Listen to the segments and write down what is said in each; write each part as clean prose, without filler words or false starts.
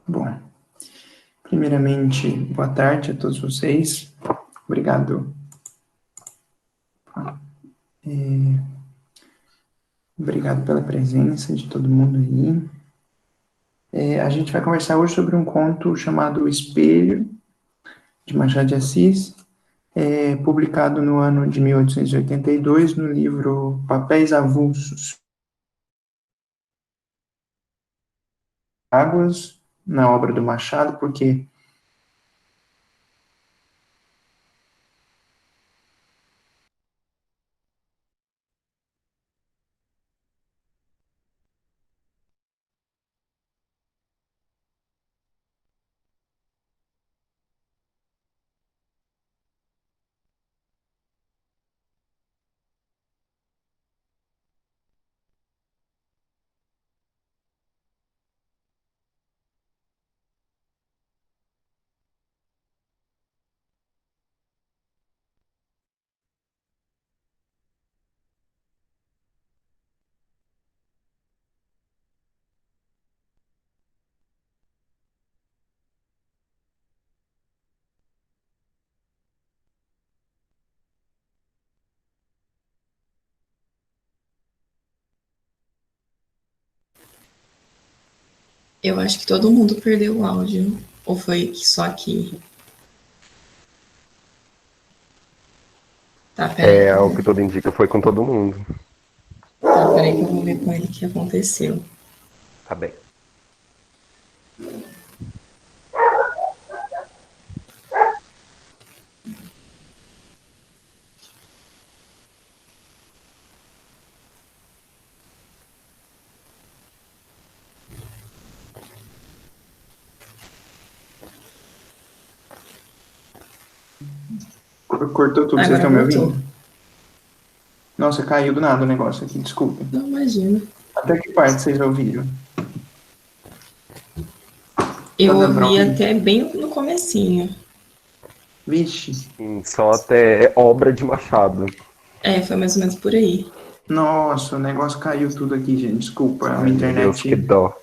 Bom, primeiramente, boa tarde a todos vocês. Obrigado. Obrigado pela presença de todo mundo aí. A gente vai conversar hoje sobre um conto chamado O Espelho, de Machado de Assis, publicado no ano de 1882 no livro Papéis Avulsos, Águas, na obra do Machado, porque Eu acho que todo mundo perdeu o áudio. Ou foi só aqui? Tá, peraí. O que tudo indica foi com todo mundo. Tá, peraí que eu vou ver com ele o que aconteceu. Tá bem. cortou tudo. Vocês Agora estão me voltou. ouvindo? Nossa, caiu do nada o negócio aqui, desculpa. Não, imagina. Até que parte vocês ouviram? Eu Tá dando pra ouvi ouvir? até bem no comecinho. Vixe, Só até obra de Machado. Foi mais ou menos por aí. nossa, o negócio caiu tudo aqui, gente. Desculpa, a Ai, minha meu Deus, que internet. dó.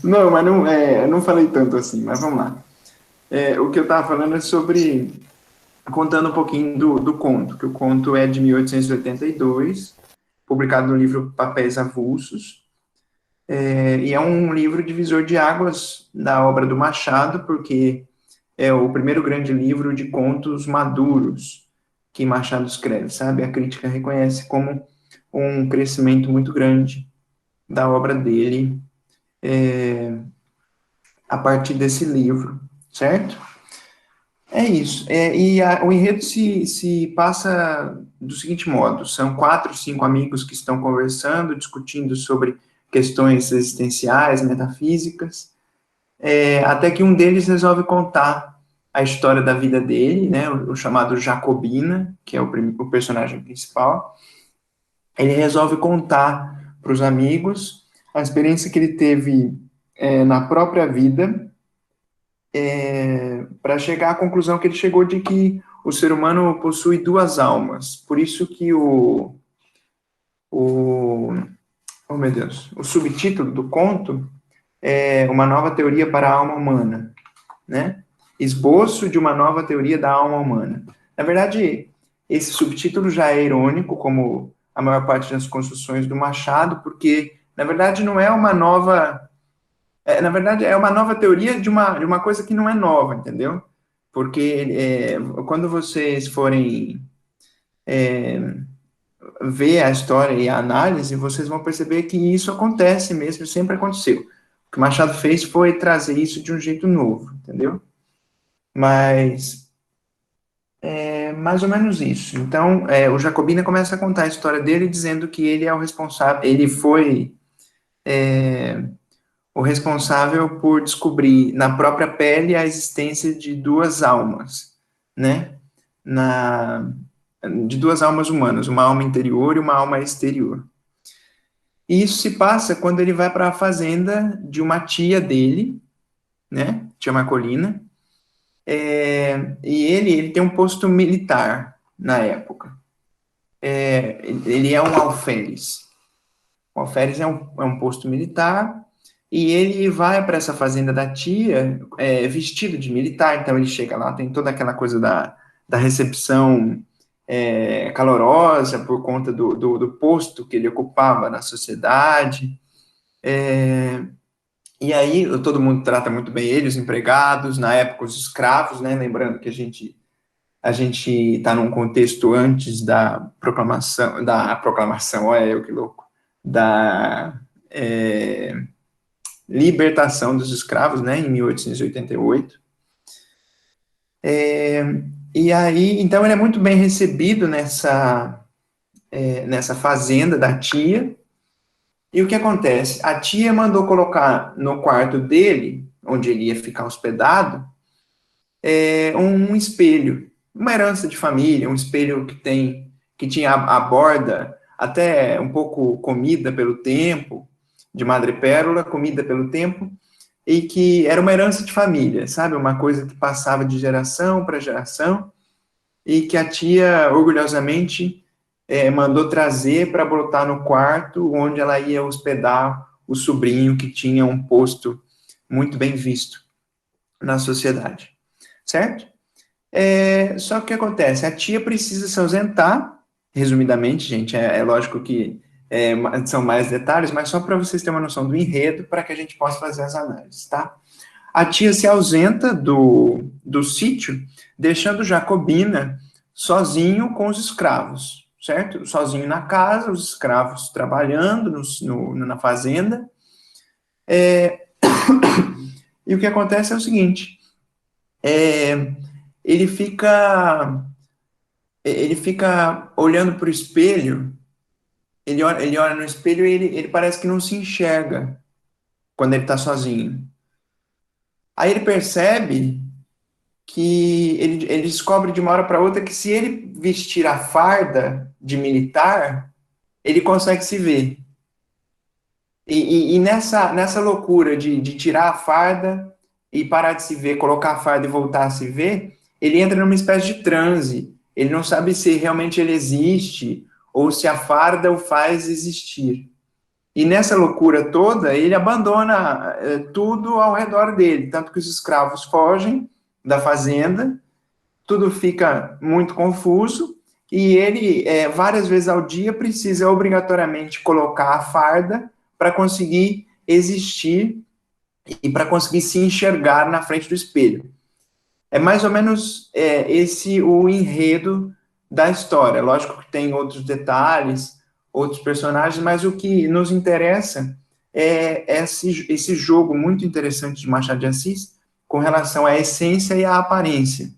Não, mas não, eu não falei tanto assim, mas vamos lá. O que eu tava falando é sobre. Contando um pouquinho do conto, que o conto é de 1882, publicado no livro Papéis Avulsos. E é um livro divisor de águas da obra do Machado, porque é o primeiro grande livro de contos maduros que Machado escreve, sabe? A crítica reconhece como um crescimento muito grande da obra dele a partir desse livro, certo? É isso. O enredo se passa do seguinte modo: são 4, 5 amigos que estão conversando, discutindo sobre questões existenciais, metafísicas, até que um deles resolve contar a história da vida dele, né, o chamado Jacobina, que é o personagem principal. Ele resolve contar para os amigos a experiência que ele teve na própria vida, para chegar à conclusão que ele chegou de que o ser humano possui duas almas. Por isso que o oh meu Deus, o subtítulo do conto é Uma Nova Teoria para a Alma Humana, né? Esboço de uma nova teoria da alma humana. Na verdade, esse subtítulo já é irônico, como a maior parte das construções do Machado, porque, na verdade, não é uma nova... na verdade, é uma nova teoria de uma coisa que não é nova, entendeu? Porque quando vocês forem ver a história e a análise, vocês vão perceber que isso acontece mesmo, sempre aconteceu. O que Machado fez foi trazer isso de um jeito novo, entendeu? Mas é mais ou menos isso. Então, o Jacobina começa a contar a história dele dizendo que ele é o responsável, ele foi o responsável por descobrir na própria pele a existência de duas almas, né? De duas almas humanas, uma alma interior e uma alma exterior. E isso se passa quando ele vai para a fazenda de uma tia dele, né? Tia Marcolina, e ele tem um posto militar na época. Ele é um alferes. O alferes é um posto militar, e ele vai para essa fazenda da tia vestido de militar, então ele chega lá, tem toda aquela coisa da recepção calorosa por conta do posto que ele ocupava na sociedade. E aí todo mundo trata muito bem ele, os empregados, na época os escravos, né? Lembrando que a gente está num contexto antes da proclamação, olha eu que louco, da libertação dos escravos, né, em 1888. E aí, então ele é muito bem recebido nessa fazenda da tia. E o que acontece? A tia mandou colocar no quarto dele, onde ele ia ficar hospedado, um espelho, uma herança de família, um espelho que tinha a borda até um pouco comida pelo tempo, de madrepérola, comida pelo tempo, e que era uma herança de família, sabe? Uma coisa que passava de geração para geração, e que a tia, orgulhosamente, mandou trazer para botar no quarto onde ela ia hospedar o sobrinho que tinha um posto muito bem visto na sociedade, certo? Só que o que acontece? A tia precisa se ausentar, resumidamente, gente, é lógico que são mais detalhes, mas só para vocês terem uma noção do enredo, para que a gente possa fazer as análises, tá? A tia se ausenta do sítio, deixando Jacobina sozinho com os escravos, certo? Sozinho na casa, os escravos trabalhando na fazenda. E o que acontece é o seguinte, ele fica olhando para o espelho, ele olha no espelho e ele parece que não se enxerga quando ele está sozinho. Aí ele percebe que ele descobre de uma hora para outra que se ele vestir a farda de militar, ele consegue se ver. E nessa loucura de tirar a farda e parar de se ver, colocar a farda e voltar a se ver, ele entra numa espécie de transe. Ele não sabe se realmente ele existe ou se a farda o faz existir. E nessa loucura toda, ele abandona tudo ao redor dele, tanto que os escravos fogem da fazenda, tudo fica muito confuso, e ele, várias vezes ao dia, precisa obrigatoriamente colocar a farda para conseguir existir e para conseguir se enxergar na frente do espelho. É mais ou menos esse o enredo da história. Lógico que tem outros detalhes, outros personagens, mas o que nos interessa é esse jogo muito interessante de Machado de Assis com relação à essência e à aparência,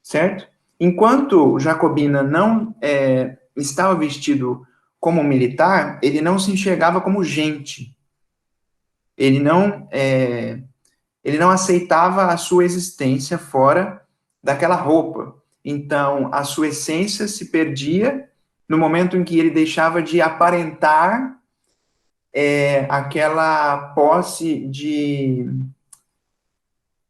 certo? Enquanto Jacobina não estava vestido como militar, ele não se enxergava como gente. Ele não aceitava a sua existência fora daquela roupa. Então, a sua essência se perdia no momento em que ele deixava de aparentar aquela posse de...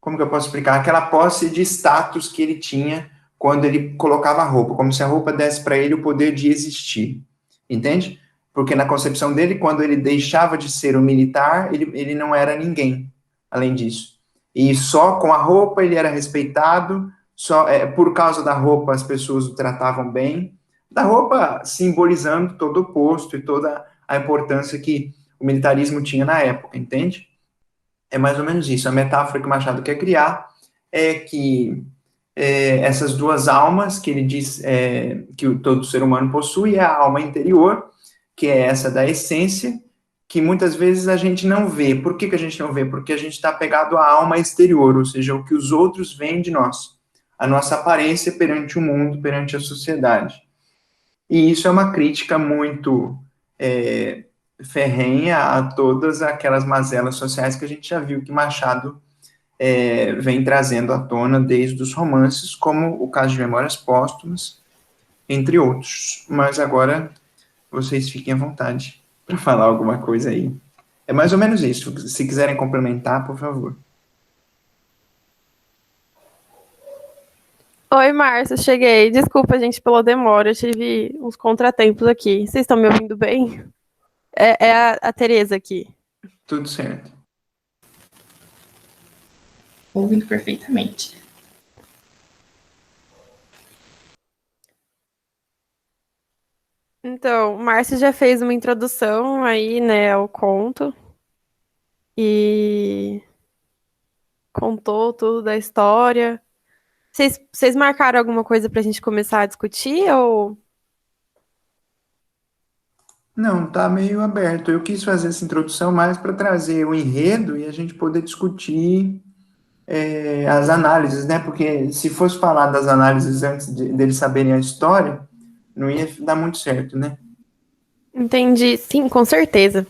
Como que eu posso explicar? Aquela posse de status que ele tinha quando ele colocava a roupa, como se a roupa desse para ele o poder de existir. Entende? Porque na concepção dele, quando ele deixava de ser um militar, ele não era ninguém, além disso. E só com a roupa ele era respeitado, só por causa da roupa as pessoas o tratavam bem, da roupa simbolizando todo o posto e toda a importância que o militarismo tinha na época, entende? É mais ou menos isso. A metáfora que o Machado quer criar é que essas duas almas que ele diz que todo ser humano possui é a alma interior, que é essa da essência, que muitas vezes a gente não vê. Por que a gente não vê? Porque a gente está apegado à alma exterior, ou seja, o que os outros veem de nós, a nossa aparência perante o mundo, perante a sociedade. E isso é uma crítica muito ferrenha a todas aquelas mazelas sociais que a gente já viu que Machado vem trazendo à tona desde os romances, como o caso de Memórias Póstumas, entre outros. Mas agora vocês fiquem à vontade para falar alguma coisa aí. É mais ou menos isso. Se quiserem complementar, por favor. Oi, Márcia, cheguei. Desculpa, gente, pela demora. Eu tive uns contratempos aqui. Vocês estão me ouvindo bem? É a Tereza aqui. Tudo certo. Ouvindo perfeitamente. Então, o Márcio já fez uma introdução aí, né, ao conto. E contou tudo da história. Vocês marcaram alguma coisa pra gente começar a discutir ou... Não, tá meio aberto. Eu quis fazer essa introdução mais para trazer o enredo e a gente poder discutir as análises, né? Porque se fosse falar das análises antes deles saberem a história, não ia dar muito certo, né? Entendi, sim, com certeza.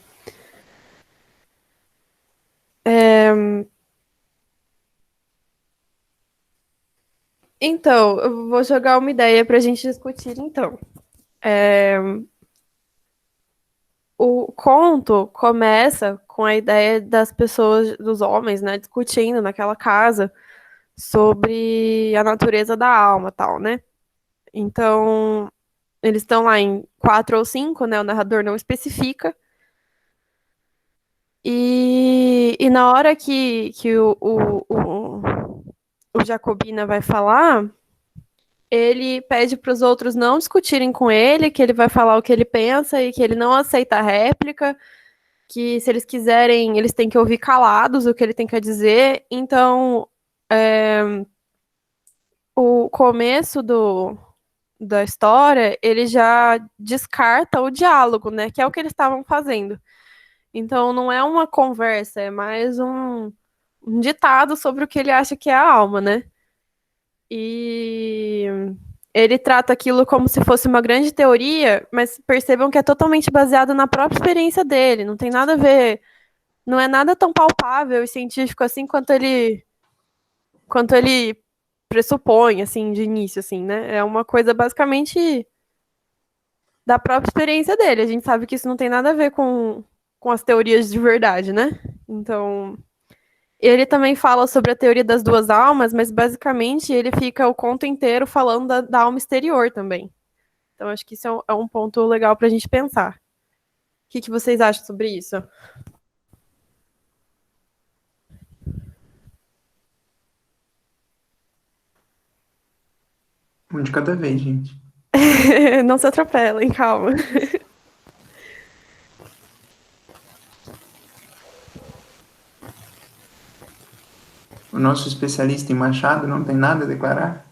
Então, eu vou jogar uma ideia pra gente discutir, então. O conto começa com a ideia das pessoas, dos homens, né, discutindo naquela casa sobre a natureza da alma, e tal, né? Então, eles estão lá em 4 ou 5, né? O narrador não especifica. E na hora que o Jacobina vai falar, ele pede para os outros não discutirem com ele, que ele vai falar o que ele pensa e que ele não aceita a réplica, que se eles quiserem, eles têm que ouvir calados o que ele tem que dizer. Então, o começo da história, ele já descarta o diálogo, né? Que é o que eles estavam fazendo. Então, não é uma conversa, é mais um ditado sobre o que ele acha que é a alma, né? E ele trata aquilo como se fosse uma grande teoria, mas percebam que é totalmente baseado na própria experiência dele, não tem nada a ver, não é nada tão palpável e científico assim quanto ele pressupõe, assim, de início, assim, né? É uma coisa basicamente da própria experiência dele. A gente sabe que isso não tem nada a ver com as teorias de verdade, né? Então, ele também fala sobre a teoria das duas almas, mas basicamente ele fica o conto inteiro falando da alma exterior também. Então, acho que isso é um ponto legal para a gente pensar. O que vocês acham sobre isso? Um de cada vez, gente. Não se atropelem, calma. O nosso especialista em Machado não tem nada a declarar?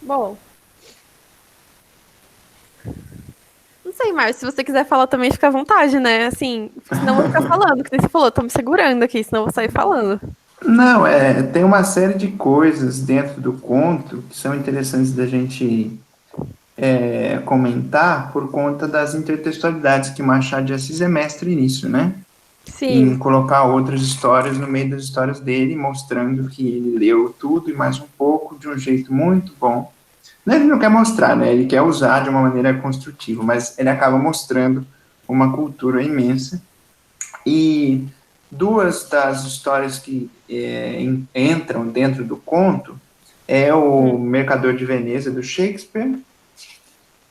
Bom. Não sei, Márcio, se você quiser falar também, fica à vontade, né? Assim, senão eu vou ficar falando, que nem você falou, tô me segurando aqui, senão eu vou sair falando. Não, tem uma série de coisas dentro do conto que são interessantes da gente comentar por conta das intertextualidades que Machado de Assis é mestre nisso, né? Em Sim, colocar outras histórias no meio das histórias dele, mostrando que ele leu tudo e mais um pouco de um jeito muito bom. Ele não quer mostrar, né? Ele quer usar de uma maneira construtiva, mas ele acaba mostrando uma cultura imensa. E duas das histórias que entram dentro do conto é o Mercador de Veneza, do Shakespeare,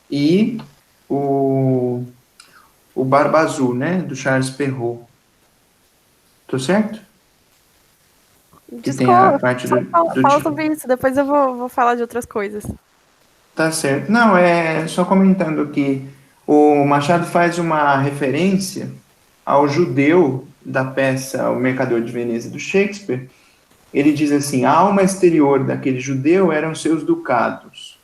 e o Barba Azul, né? Do Charles Perrault. Tô certo? Que tem a desculpa, parte fala sobre isso, depois eu vou falar de outras coisas. Tá certo. Não, só comentando que o Machado faz uma referência ao judeu da peça O Mercador de Veneza do Shakespeare. Ele diz assim: a alma exterior daquele judeu eram seus ducados,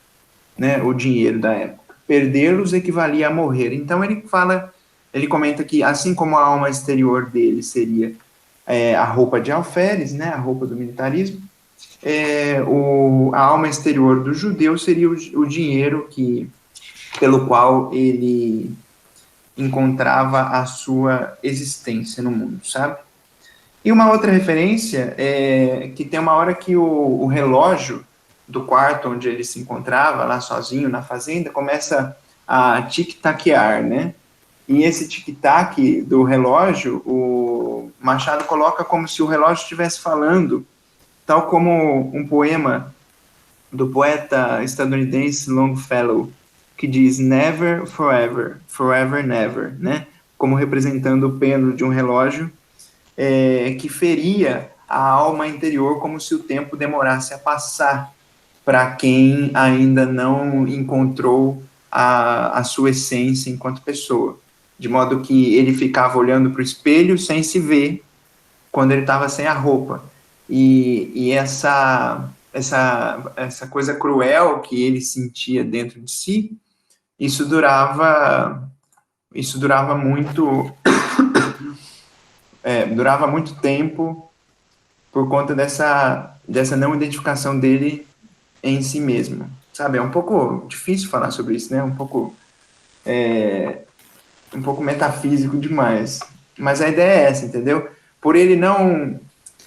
né, o dinheiro da época. Perdê-los equivalia a morrer. Então ele comenta que assim como a alma exterior dele seria a roupa de alferes, né, a roupa do militarismo, a alma exterior do judeu seria o dinheiro pelo qual ele encontrava a sua existência no mundo, sabe? E uma outra referência é que tem uma hora que o relógio do quarto onde ele se encontrava, lá sozinho na fazenda, começa a tic-taquear, né? E esse tic-tac do relógio, o Machado coloca como se o relógio estivesse falando tal como um poema do poeta estadunidense Longfellow, que diz never, forever, forever, never, né? Como representando o pêndulo de um relógio, que feria a alma interior como se o tempo demorasse a passar para quem ainda não encontrou a sua essência enquanto pessoa. De modo que ele ficava olhando para o espelho sem se ver quando ele estava sem a roupa. E essa coisa cruel que ele sentia dentro de si, isso durava muito durava muito tempo por conta dessa não identificação dele em si mesmo, sabe? É um pouco difícil falar sobre isso, né? Um pouco metafísico demais, mas a ideia é essa, entendeu? Por ele não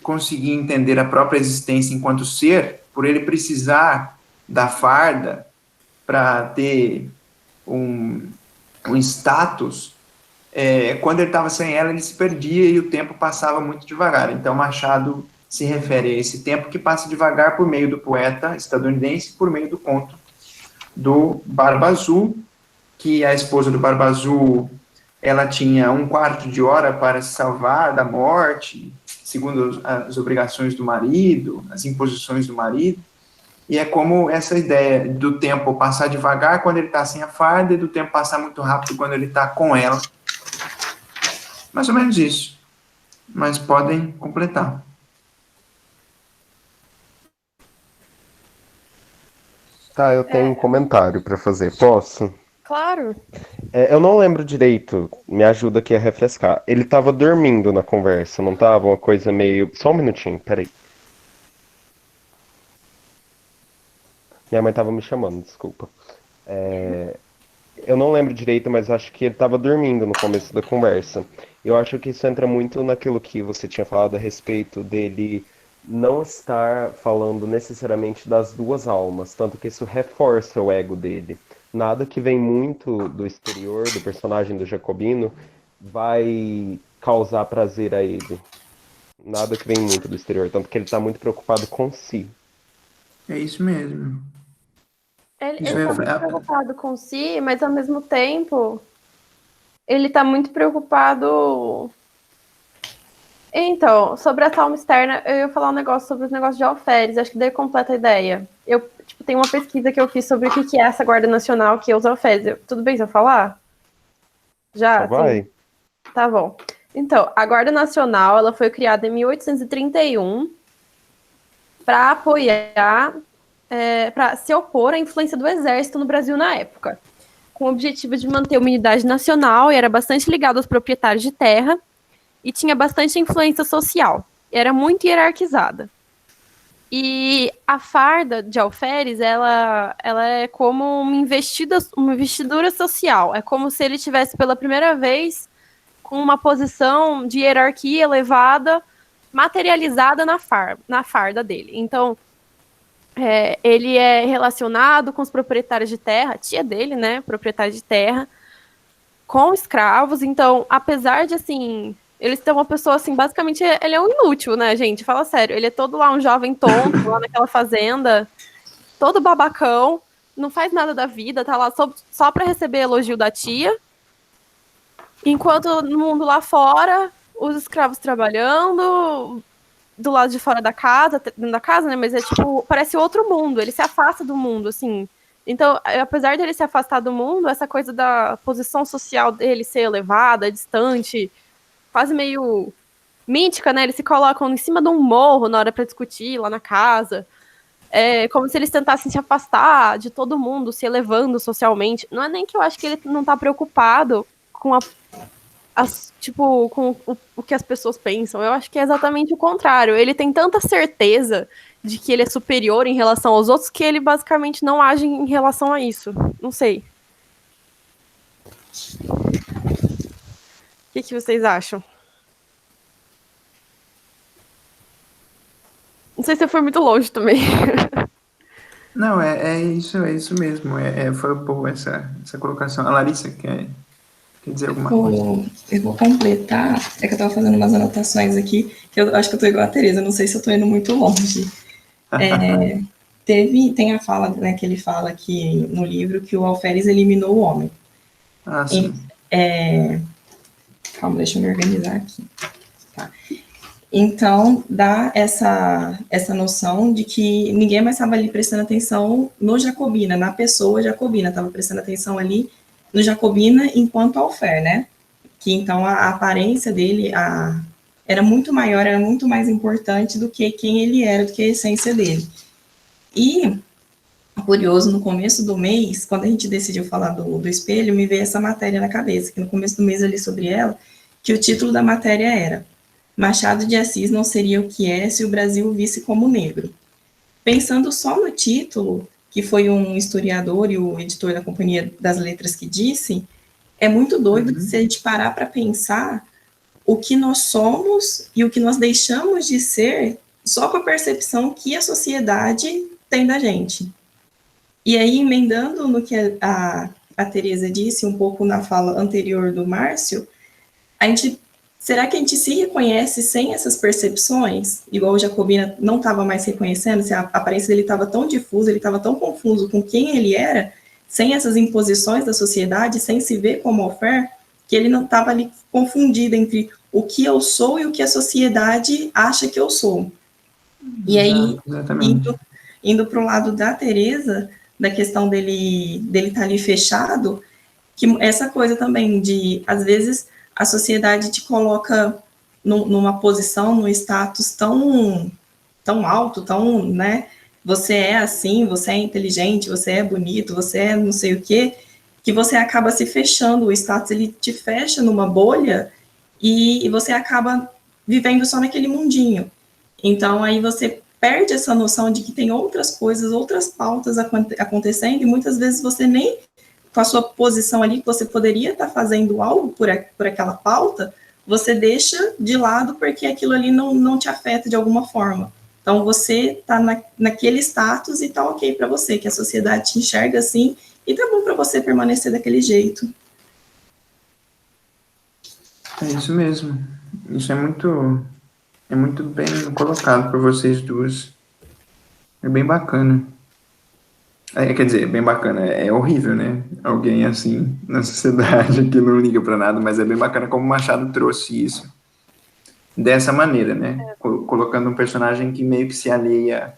conseguir entender a própria existência enquanto ser, por ele precisar da farda para ter um status, quando ele estava sem ela, ele se perdia e o tempo passava muito devagar. Então, Machado se refere a esse tempo que passa devagar por meio do poeta estadunidense, por meio do conto do Barba Azul, que a esposa do Barba Azul, ela tinha um quarto de hora para se salvar da morte, segundo as obrigações do marido, as imposições do marido, e é como essa ideia do tempo passar devagar quando ele está sem a farda e do tempo passar muito rápido quando ele está com ela. Mais ou menos isso. Mas podem completar. Tá, eu tenho um comentário para fazer. Posso? Claro. Eu não lembro direito, me ajuda aqui a refrescar. Ele tava dormindo na conversa, não tava? Uma coisa meio. Só um minutinho, peraí. Minha mãe tava me chamando, desculpa. Eu não lembro direito, mas acho que ele tava dormindo no começo da conversa. Eu acho que isso entra muito naquilo que você tinha falado a respeito dele não estar falando necessariamente das duas almas, tanto que isso reforça o ego dele. Nada que vem muito do exterior, do personagem do Jacobino, vai causar prazer a ele. Nada que vem muito do exterior, tanto que ele tá muito preocupado com si. É isso mesmo. Ele Isso tá muito preocupado com si, mas ao mesmo tempo ele tá muito preocupado. Então, sobre a alma externa, eu ia falar um negócio sobre os negócios de alferes, acho que daí completa a ideia. Eu tem uma pesquisa que eu fiz sobre o que é essa Guarda Nacional, que é os alferes. Tudo bem se eu falar? Já? Vai. Tá bom. Então, a Guarda Nacional, ela foi criada em 1831 para apoiar, para se opor à influência do exército no Brasil na época, com o objetivo de manter uma unidade nacional e era bastante ligado aos proprietários de terra e tinha bastante influência social. Era muito hierarquizada. E a farda de alferes, ela é como uma investidura social. É como se ele tivesse pela primeira vez com uma posição de hierarquia elevada, materializada na farda dele. Então, ele é relacionado com os proprietários de terra, a tia dele, né, proprietário de terra, com escravos. Então, apesar de, assim, eles têm uma pessoa, assim, basicamente, ele é um inútil, né, gente? Fala sério, ele é todo lá um jovem tonto, lá naquela fazenda, todo babacão, não faz nada da vida, tá lá só pra receber elogio da tia, enquanto no mundo lá fora, os escravos trabalhando do lado de fora da casa, dentro da casa, né, mas é tipo, parece outro mundo, ele se afasta do mundo, assim. Então, apesar dele se afastar do mundo, essa coisa da posição social dele ser elevada, distante, quase meio mítica, né? Eles se colocam em cima de um morro na hora para discutir lá na casa. É como se eles tentassem se afastar de todo mundo, se elevando socialmente. Não é nem que eu acho que ele não tá preocupado com com o que as pessoas pensam. Eu acho que é exatamente o contrário. Ele tem tanta certeza de que ele é superior em relação aos outros que ele basicamente não age em relação a isso. Não sei. O que vocês acham? Não sei se eu fui muito longe também. Não, é isso mesmo. Foi boa essa colocação. A Larissa quer Quer dizer alguma coisa? Eu vou completar, é que eu estava fazendo umas anotações aqui, que eu acho que eu estou igual a Teresa, não sei se eu estou indo muito longe. Tem a fala, né, que ele fala aqui no livro que o alferes eliminou o homem. Ah, sim. Calma, deixa eu me organizar aqui. Tá. Então, dá essa noção de que ninguém mais estava ali prestando atenção no Jacobina, na pessoa Jacobina, estava prestando atenção ali no Jacobina enquanto alfer, né? Que então a aparência dele era muito maior, era muito mais importante do que quem ele era, do que a essência dele. E, curioso, no começo do mês, quando a gente decidiu falar do espelho, me veio essa matéria na cabeça, que no começo do mês eu li sobre ela, que o título da matéria era Machado de Assis não seria o que é se o Brasil o visse como negro. Pensando só no título, que foi um historiador e o editor da Companhia das Letras que disse, é muito doido que se a gente parar para pensar o que nós somos e o que nós deixamos de ser só com a percepção que a sociedade tem da gente. E aí, emendando no que a Teresa disse, um pouco na fala anterior do Márcio, será que a gente se reconhece sem essas percepções? Igual o Jacobina não estava mais reconhecendo, se a aparência dele estava tão difusa, ele estava tão confuso com quem ele era, sem essas imposições da sociedade, sem se ver como alfer, que ele não estava ali confundido entre o que eu sou e o que a sociedade acha que eu sou. E aí, indo para o lado da Teresa, da questão dele estar ali fechado, que essa coisa também de, às vezes, a sociedade te coloca numa posição, num status tão alto, né? Você é assim, você é inteligente, você é bonito, você é não sei o quê, que você acaba se fechando, o status ele te fecha numa bolha e você acaba vivendo só naquele mundinho. Então, aí você perde essa noção de que tem outras coisas, outras pautas acontecendo, e muitas vezes você nem, com a sua posição ali, que você poderia estar fazendo algo por aquela pauta, você deixa de lado porque aquilo ali não te afeta de alguma forma. Então, você está naquele status e está ok para você, que a sociedade te enxerga assim, e tá bom para você permanecer daquele jeito. É isso mesmo. Isso é muito bem colocado por vocês duas. É bem bacana. Quer dizer, bem bacana. É horrível, né? Alguém assim na sociedade que não liga para nada, mas é bem bacana como o Machado trouxe isso dessa maneira, né? Colocando um personagem que meio que se aliena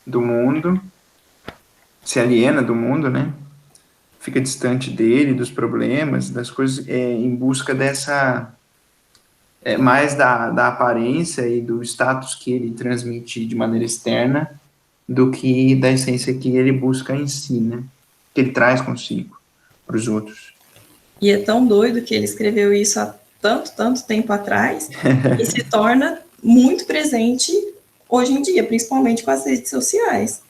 do mundo, né? Fica distante dele, dos problemas, das coisas, em busca dessa... mais da aparência e do status que ele transmite de maneira externa do que da essência que ele busca em si, né? Que ele traz consigo para os outros. E é tão doido que ele escreveu isso há tanto tempo atrás e se torna muito presente hoje em dia, principalmente com as redes sociais.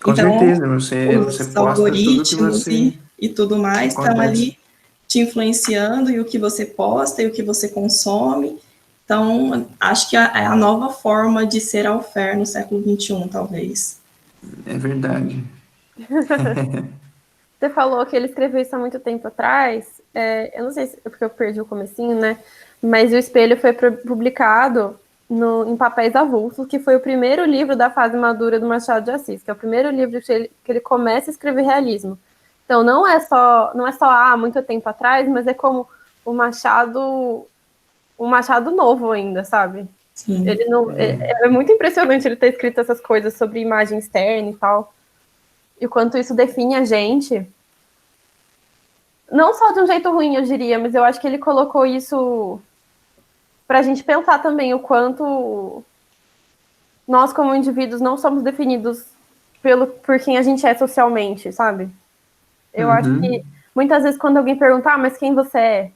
Com certeza, você os posta algoritmos tudo que você... e tudo mais estão ali te influenciando, e o que você posta e o que você consome. Então, acho que é a nova forma de ser alfer no século XXI, talvez. É verdade. Você falou que ele escreveu isso há muito tempo atrás. Eu não sei se é porque eu perdi o comecinho, né? Mas o Espelho foi publicado em papéis avulsos, que foi o primeiro livro da fase madura do Machado de Assis, que é o primeiro livro que ele começa a escrever realismo. Então, não é só há muito tempo atrás, mas é como o Machado novo ainda, sabe? Sim. Ele não, é muito impressionante ele ter escrito essas coisas sobre imagem externa e tal. E o quanto isso define a gente. Não só de um jeito ruim, eu diria, mas eu acho que ele colocou isso pra gente pensar também o quanto nós, como indivíduos, não somos definidos por quem a gente é socialmente, sabe? Eu acho que muitas vezes quando alguém perguntar, mas quem você é?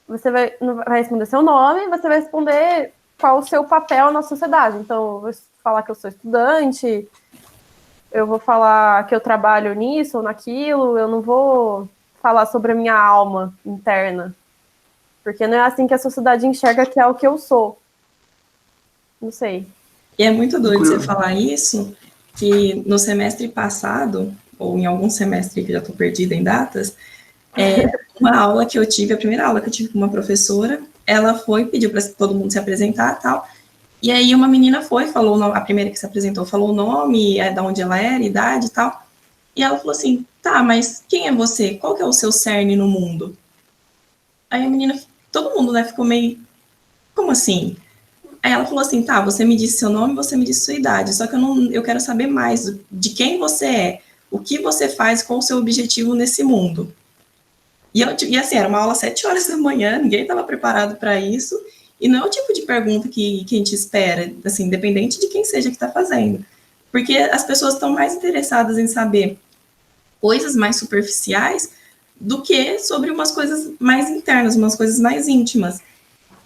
Você não vai responder seu nome, você vai responder qual o seu papel na sociedade. Então, eu vou falar que eu sou estudante, eu vou falar que eu trabalho nisso ou naquilo, eu não vou falar sobre a minha alma interna. Porque não é assim que a sociedade enxerga que é o que eu sou. Não sei. E é muito doido você falar isso, que no semestre passado, ou em algum semestre que já estou perdida em datas, Uma aula que eu tive, a primeira aula que eu tive com uma professora, ela foi, pediu para todo mundo se apresentar e tal, e aí uma menina foi, falou, a primeira que se apresentou, falou o nome, da onde ela era, idade e tal, e ela falou assim, tá, mas quem é você? Qual que é o seu cerne no mundo? Aí a menina, todo mundo, né, ficou meio, como assim? Aí ela falou assim, tá, você me disse seu nome, você me disse sua idade, só que eu quero saber mais de quem você é, o que você faz, qual o seu objetivo nesse mundo. E assim, era uma aula às 7 horas da manhã, ninguém estava preparado para isso, e não é o tipo de pergunta que a gente espera, assim, independente de quem seja que está fazendo. Porque as pessoas estão mais interessadas em saber coisas mais superficiais do que sobre umas coisas mais internas, umas coisas mais íntimas.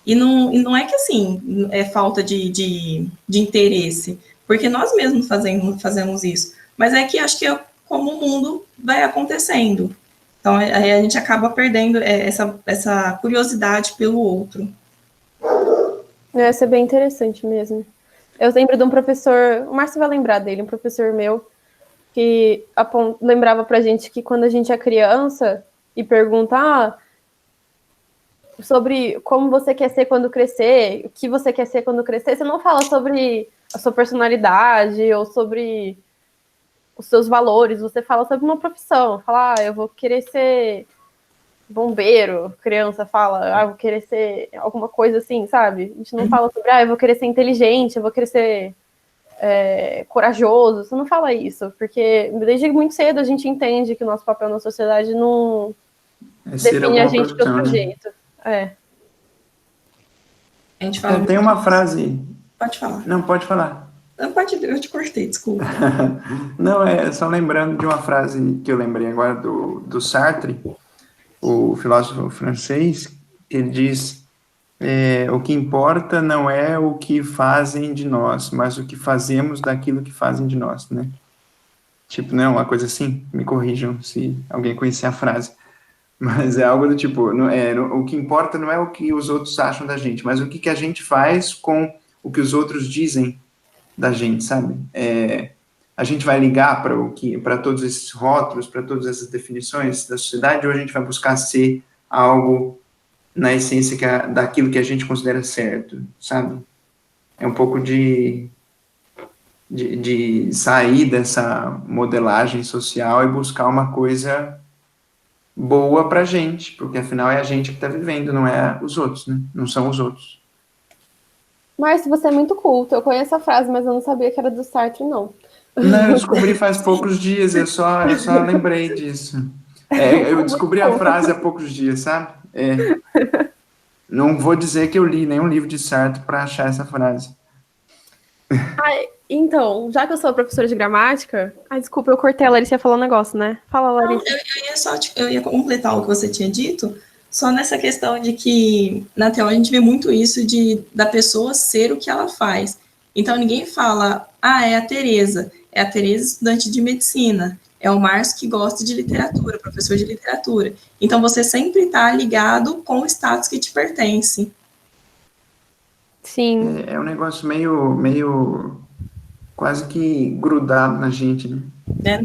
E não é que, assim, é falta de interesse, porque nós mesmos fazemos isso. Mas é que acho que é como o mundo vai acontecendo. Então, aí a gente acaba perdendo essa curiosidade pelo outro. Isso é bem interessante mesmo. Eu lembro de um professor, o Márcio vai lembrar dele, um professor meu, que lembrava pra gente que quando a gente é criança e pergunta sobre como você quer ser quando crescer, o que você quer ser quando crescer, você não fala sobre a sua personalidade ou sobre os seus valores, você fala sobre uma profissão, fala, eu vou querer ser bombeiro, criança fala, eu vou querer ser alguma coisa assim, sabe? A gente não fala sobre, eu vou querer ser inteligente, eu vou querer ser corajoso, você não fala isso, porque desde muito cedo a gente entende que o nosso papel na sociedade não define a gente do sujeito. A gente fala tem uma frase... Pode falar. Não, pode falar. Eu te cortei, desculpa. Não, só lembrando de uma frase que eu lembrei agora do Sartre, o filósofo francês, ele diz, o que importa não é o que fazem de nós, mas o que fazemos daquilo que fazem de nós, né? Tipo, não é uma coisa assim? Me corrijam se alguém conhecer a frase. Mas é algo do tipo, o que importa não é o que os outros acham da gente, mas o que a gente faz com o que os outros dizem da gente, sabe? A gente vai ligar para todos esses rótulos, para todas essas definições da sociedade, ou a gente vai buscar ser algo na essência daquilo que a gente considera certo, sabe? É um pouco de sair dessa modelagem social e buscar uma coisa boa pra gente, porque afinal é a gente que tá vivendo, não é os outros, né? Não são os outros. Márcio, você é muito culto. Eu conheço a frase, mas eu não sabia que era do Sartre, não. Não, eu descobri faz poucos dias, eu só lembrei disso. Eu descobri a frase há poucos dias, sabe? Não vou dizer que eu li nenhum livro de Sartre para achar essa frase. Então, já que eu sou professora de gramática... desculpa, eu cortei a Larissa falando um negócio, né? Fala, Larissa. Não, eu ia completar o que você tinha dito, só nessa questão de que, na teoria, a gente vê muito isso da pessoa ser o que ela faz. Então, ninguém fala, é a Tereza estudante de medicina, é o Márcio que gosta de literatura, professor de literatura. Então, você sempre está ligado com o status que te pertence. Sim. É um negócio meio quase que grudado na gente, né? É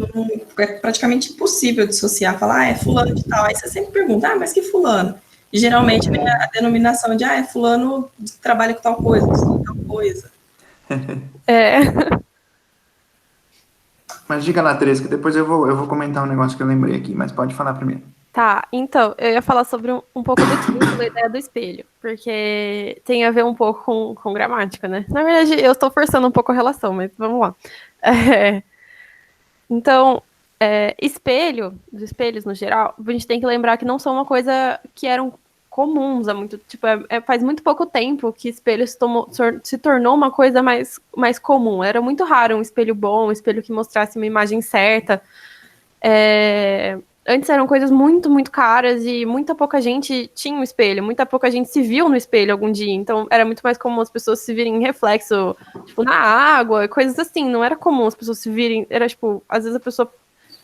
praticamente impossível dissociar, falar, é fulano de tal. Aí você sempre pergunta, mas que fulano? E geralmente vem a denominação de, é fulano que trabalha com tal coisa, com tal coisa. Mas diga lá, Teresa, que depois eu vou comentar um negócio que eu lembrei aqui, mas pode falar primeiro. Tá, então, eu ia falar sobre um pouco da ideia do espelho, porque tem a ver um pouco com gramática, né? Na verdade, eu estou forçando um pouco a relação, mas vamos lá. Então, os espelhos no geral, a gente tem que lembrar que não são uma coisa que eram comuns há muito, tipo, faz muito pouco tempo que espelho se tornou uma coisa mais comum. Era muito raro um espelho bom, um espelho que mostrasse uma imagem certa. Antes eram coisas muito, muito caras e muita pouca gente tinha um espelho, muita pouca gente se viu no espelho algum dia, então era muito mais comum as pessoas se virem em reflexo, tipo, na água, coisas assim, não era comum as pessoas se virem, era tipo, às vezes a pessoa,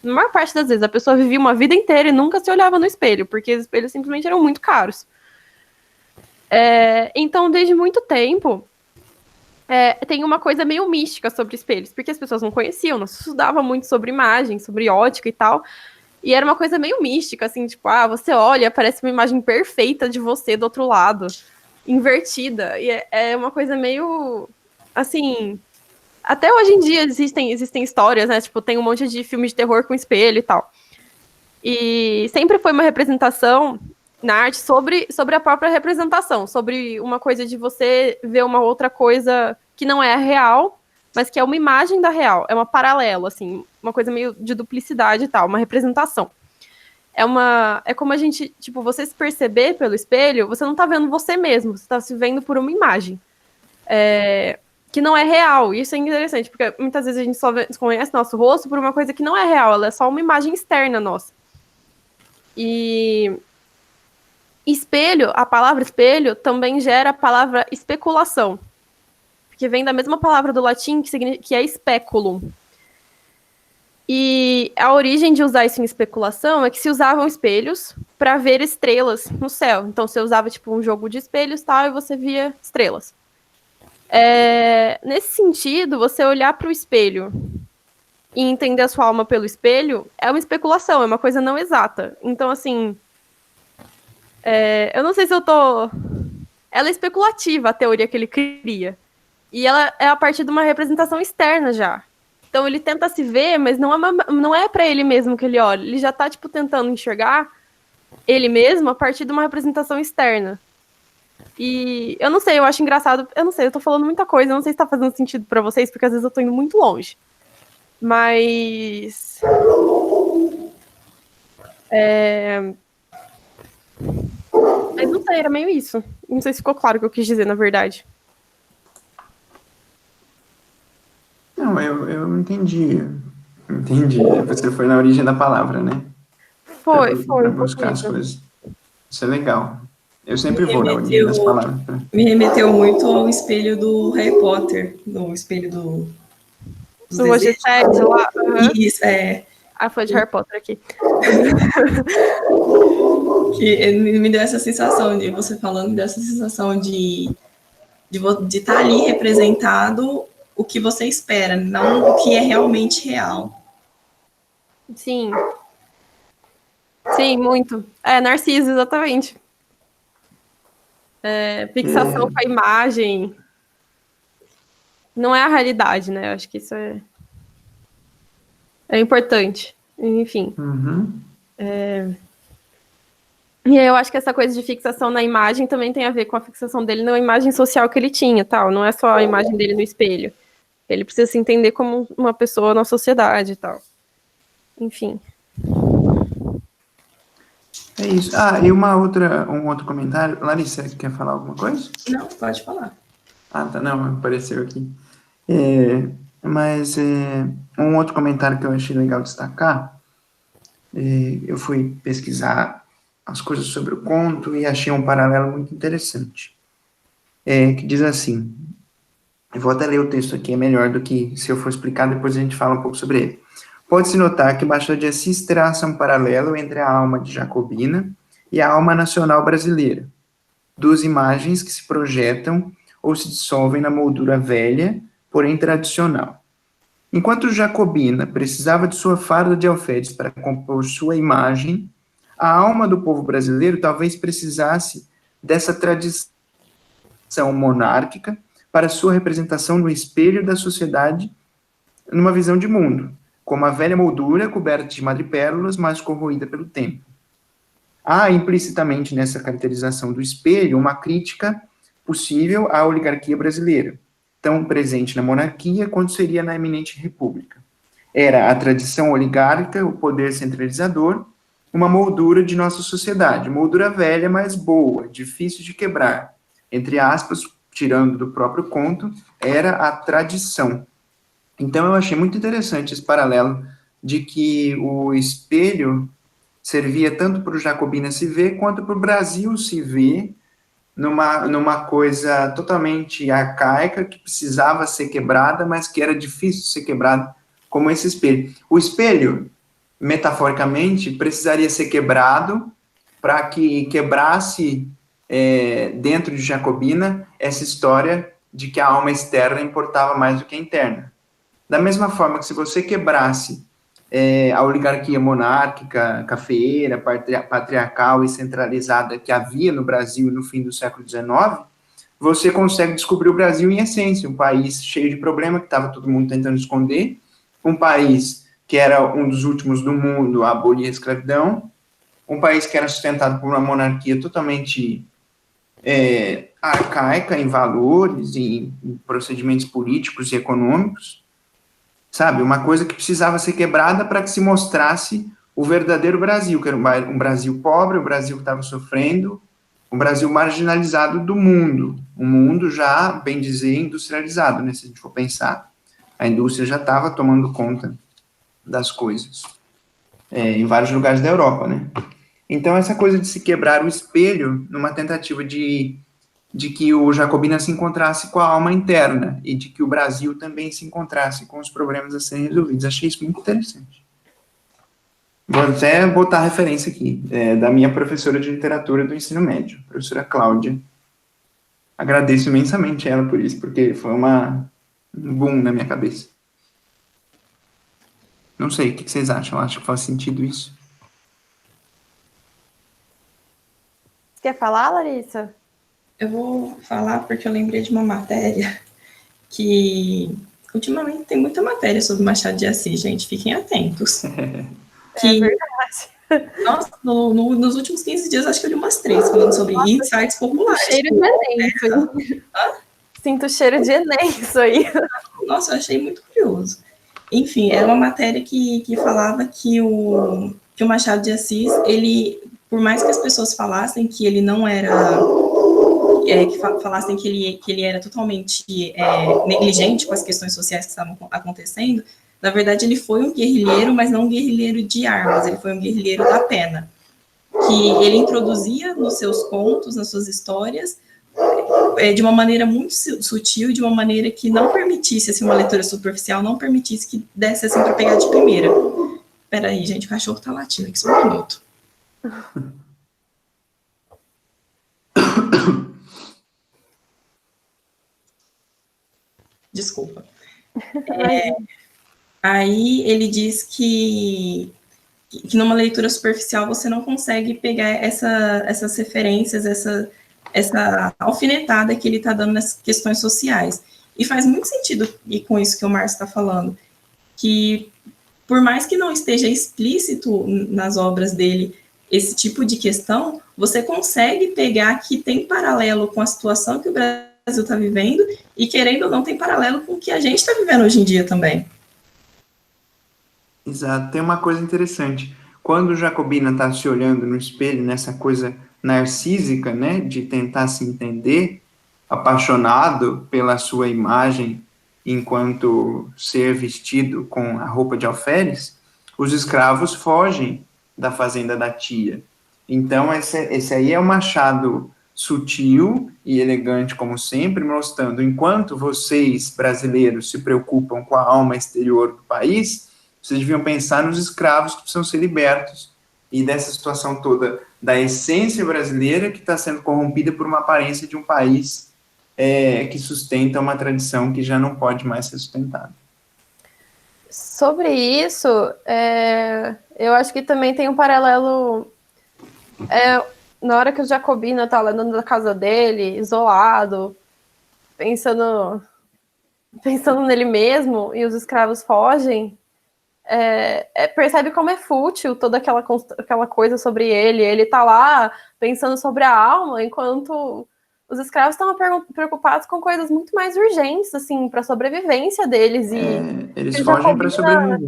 na maior parte das vezes, a pessoa vivia uma vida inteira e nunca se olhava no espelho, porque os espelhos simplesmente eram muito caros. Então, desde muito tempo, tem uma coisa meio mística sobre espelhos, porque as pessoas não conheciam, não se estudava muito sobre imagem, sobre ótica e tal. E era uma coisa meio mística, assim, tipo, você olha, parece uma imagem perfeita de você do outro lado, invertida. E é uma coisa meio, assim... Até hoje em dia existem histórias, né? Tipo, tem um monte de filme de terror com espelho e tal. E sempre foi uma representação na arte sobre a própria representação, sobre uma coisa de você ver uma outra coisa que não é real, mas que é uma imagem da real, é uma paralelo, assim, uma coisa meio de duplicidade e tal, uma representação. É como a gente, tipo, você se perceber pelo espelho, você não tá vendo você mesmo, você tá se vendo por uma imagem. Que não é real. Isso é interessante, porque muitas vezes a gente só conhece nosso rosto por uma coisa que não é real, ela é só uma imagem externa nossa. E espelho, a palavra espelho também gera a palavra especulação, que vem da mesma palavra do latim que é speculum. E a origem de usar isso em especulação é que se usavam espelhos para ver estrelas no céu. Então você usava tipo um jogo de espelhos tal, e você via estrelas. Nesse sentido, você olhar para o espelho e entender a sua alma pelo espelho é uma especulação, é uma coisa não exata. Então, assim, eu não sei se eu tô... Ela é especulativa, a teoria que ele cria. E ela é a partir de uma representação externa já. Então, ele tenta se ver, mas não é para ele mesmo que ele olha. Ele já tá, tipo, tentando enxergar ele mesmo a partir de uma representação externa. E eu não sei, eu acho engraçado, eu não sei, eu tô falando muita coisa, eu não sei se tá fazendo sentido pra vocês, porque às vezes eu tô indo muito longe. Mas... Mas não sei, era meio isso. Não sei se ficou claro o que eu quis dizer, na verdade. Não, eu entendi. Entendi. Você foi na origem da palavra, né? Foi. Pra buscar as coisas. Isso é legal. Eu sempre vou na origem das palavras. Me remeteu muito ao espelho do Harry Potter, no espelho dos Hoje 7 lá. Isso, foi de Harry Potter aqui. Que me deu essa sensação, de você falando, me deu essa sensação de estar ali representado o que você espera, não o que é realmente real. Sim. Sim, muito. Narciso, exatamente. Fixação com a imagem. Não é a realidade, né? Eu acho que isso é importante. Enfim. Uhum. E aí eu acho que essa coisa de fixação na imagem também tem a ver com a fixação dele na imagem social que ele tinha, tal. Não é só a imagem dele no espelho. Ele precisa se entender como uma pessoa na sociedade e tal. Enfim. É isso. E um outro comentário. Larissa, quer falar alguma coisa? Não, pode falar. Tá, não, apareceu aqui. Mas um outro comentário que eu achei legal destacar, eu fui pesquisar as coisas sobre o conto e achei um paralelo muito interessante, que diz assim, eu vou até ler o texto aqui, é melhor do que se eu for explicar, depois a gente fala um pouco sobre ele. Pode-se notar que Machado de Assis traça um paralelo entre a alma de Jacobina e a alma nacional brasileira, duas imagens que se projetam ou se dissolvem na moldura velha, porém tradicional. Enquanto Jacobina precisava de sua farda de alferes para compor sua imagem, a alma do povo brasileiro talvez precisasse dessa tradição monárquica para sua representação no espelho da sociedade numa visão de mundo, como a velha moldura coberta de madrepérolas, mas corroída pelo tempo. Há implicitamente nessa caracterização do espelho uma crítica possível à oligarquia brasileira, tão presente na monarquia quanto seria na eminente república. Era a tradição oligárquica, o poder centralizador, uma moldura de nossa sociedade, moldura velha, mas boa, difícil de quebrar. Entre aspas, tirando do próprio conto, era a tradição. Então, eu achei muito interessante esse paralelo de que o espelho servia tanto para o Jacobina se ver, quanto para o Brasil se ver numa coisa totalmente arcaica, que precisava ser quebrada, mas que era difícil de ser quebrada, como esse espelho. O espelho, metaforicamente, precisaria ser quebrado para que quebrasse dentro de Jacobina essa história de que a alma externa importava mais do que a interna. Da mesma forma que se você quebrasse a oligarquia monárquica, cafeeira, patriarcal e centralizada que havia no Brasil no fim do século XIX, você consegue descobrir o Brasil em essência, um país cheio de problema que estava todo mundo tentando esconder, um país que era um dos últimos do mundo a abolir a escravidão, um país que era sustentado por uma monarquia totalmente arcaica em valores, em procedimentos políticos e econômicos, sabe? Uma coisa que precisava ser quebrada para que se mostrasse o verdadeiro Brasil, que era um Brasil pobre, um Brasil que estava sofrendo, um Brasil marginalizado do mundo, um mundo já, bem dizer, industrializado, né? Se a gente for pensar, a indústria já estava tomando conta das coisas, em vários lugares da Europa, né? Então, essa coisa de se quebrar o espelho numa tentativa de que o Jacobina se encontrasse com a alma interna e de que o Brasil também se encontrasse com os problemas a serem resolvidos. Achei isso muito interessante. Vou até botar a referência aqui, da minha professora de literatura do ensino médio, professora Cláudia. Agradeço imensamente a ela por isso, porque foi um boom na minha cabeça. Não sei, o que vocês acham? Acho que faz sentido isso? Quer falar, Larissa? Eu vou falar porque eu lembrei de uma matéria que ultimamente tem muita matéria sobre Machado de Assis, gente, fiquem atentos. É verdade. Nossa, nos últimos 15 dias, acho que eu li umas 3 falando sobre insights populares. Cheiro de Enem isso aí. Sinto cheiro de Enem isso aí. Nossa, eu achei muito curioso. Enfim, era uma matéria que falava que o Machado de Assis, ele, por mais que as pessoas falassem que ele não era... que falassem que ele era totalmente negligente com as questões sociais que estavam acontecendo, na verdade, ele foi um guerrilheiro, mas não um guerrilheiro de armas, ele foi um guerrilheiro da pena, que ele introduzia nos seus contos, nas suas histórias, de uma maneira muito sutil, de uma maneira que não permitisse, assim, uma leitura superficial, não permitisse que desse, assim, para pegar de primeira. Peraí, gente, o cachorro tá latindo aqui, só um minuto. Desculpa. Aí ele diz que numa leitura superficial você não consegue pegar essas referências, essa alfinetada que ele está dando nas questões sociais. E faz muito sentido e com isso que o Márcio está falando, que por mais que não esteja explícito nas obras dele esse tipo de questão, você consegue pegar que tem paralelo com a situação que o Brasil está vivendo e, querendo ou não, tem paralelo com o que a gente está vivendo hoje em dia também. Exato. Tem uma coisa interessante. Quando o Jacobina está se olhando no espelho, nessa coisa narcísica, né, de tentar se entender, apaixonado pela sua imagem enquanto ser vestido com a roupa de alferes, os escravos fogem da fazenda da tia. Então, esse aí é um Machado sutil e elegante, como sempre, mostrando, enquanto vocês, brasileiros, se preocupam com a alma exterior do país, vocês deviam pensar nos escravos que precisam ser libertos, e dessa situação toda da essência brasileira que está sendo corrompida por uma aparência de um país que sustenta uma tradição que já não pode mais ser sustentada. Sobre isso, eu acho que também tem um paralelo. Na hora que o Jacobina tá lá dentro da casa dele, isolado, pensando nele mesmo, e os escravos fogem, percebe como é fútil toda aquela coisa sobre ele. Ele tá lá pensando sobre a alma, enquanto os escravos estavam preocupados com coisas muito mais urgentes, assim, para a sobrevivência deles. Eles fogem para sobreviver.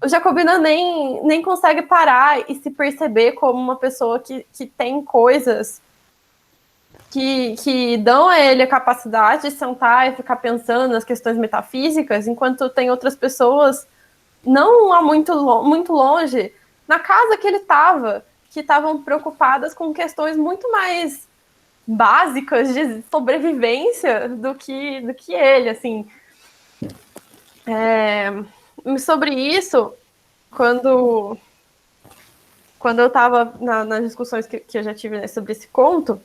O Jacobina nem consegue parar e se perceber como uma pessoa que tem coisas que dão a ele a capacidade de sentar e ficar pensando nas questões metafísicas, enquanto tem outras pessoas, não há muito longe, na casa que ele estava, que estavam preocupadas com questões muito mais básicas de sobrevivência do que ele, assim. Sobre isso, quando eu estava nas discussões que eu já tive, né, sobre esse conto,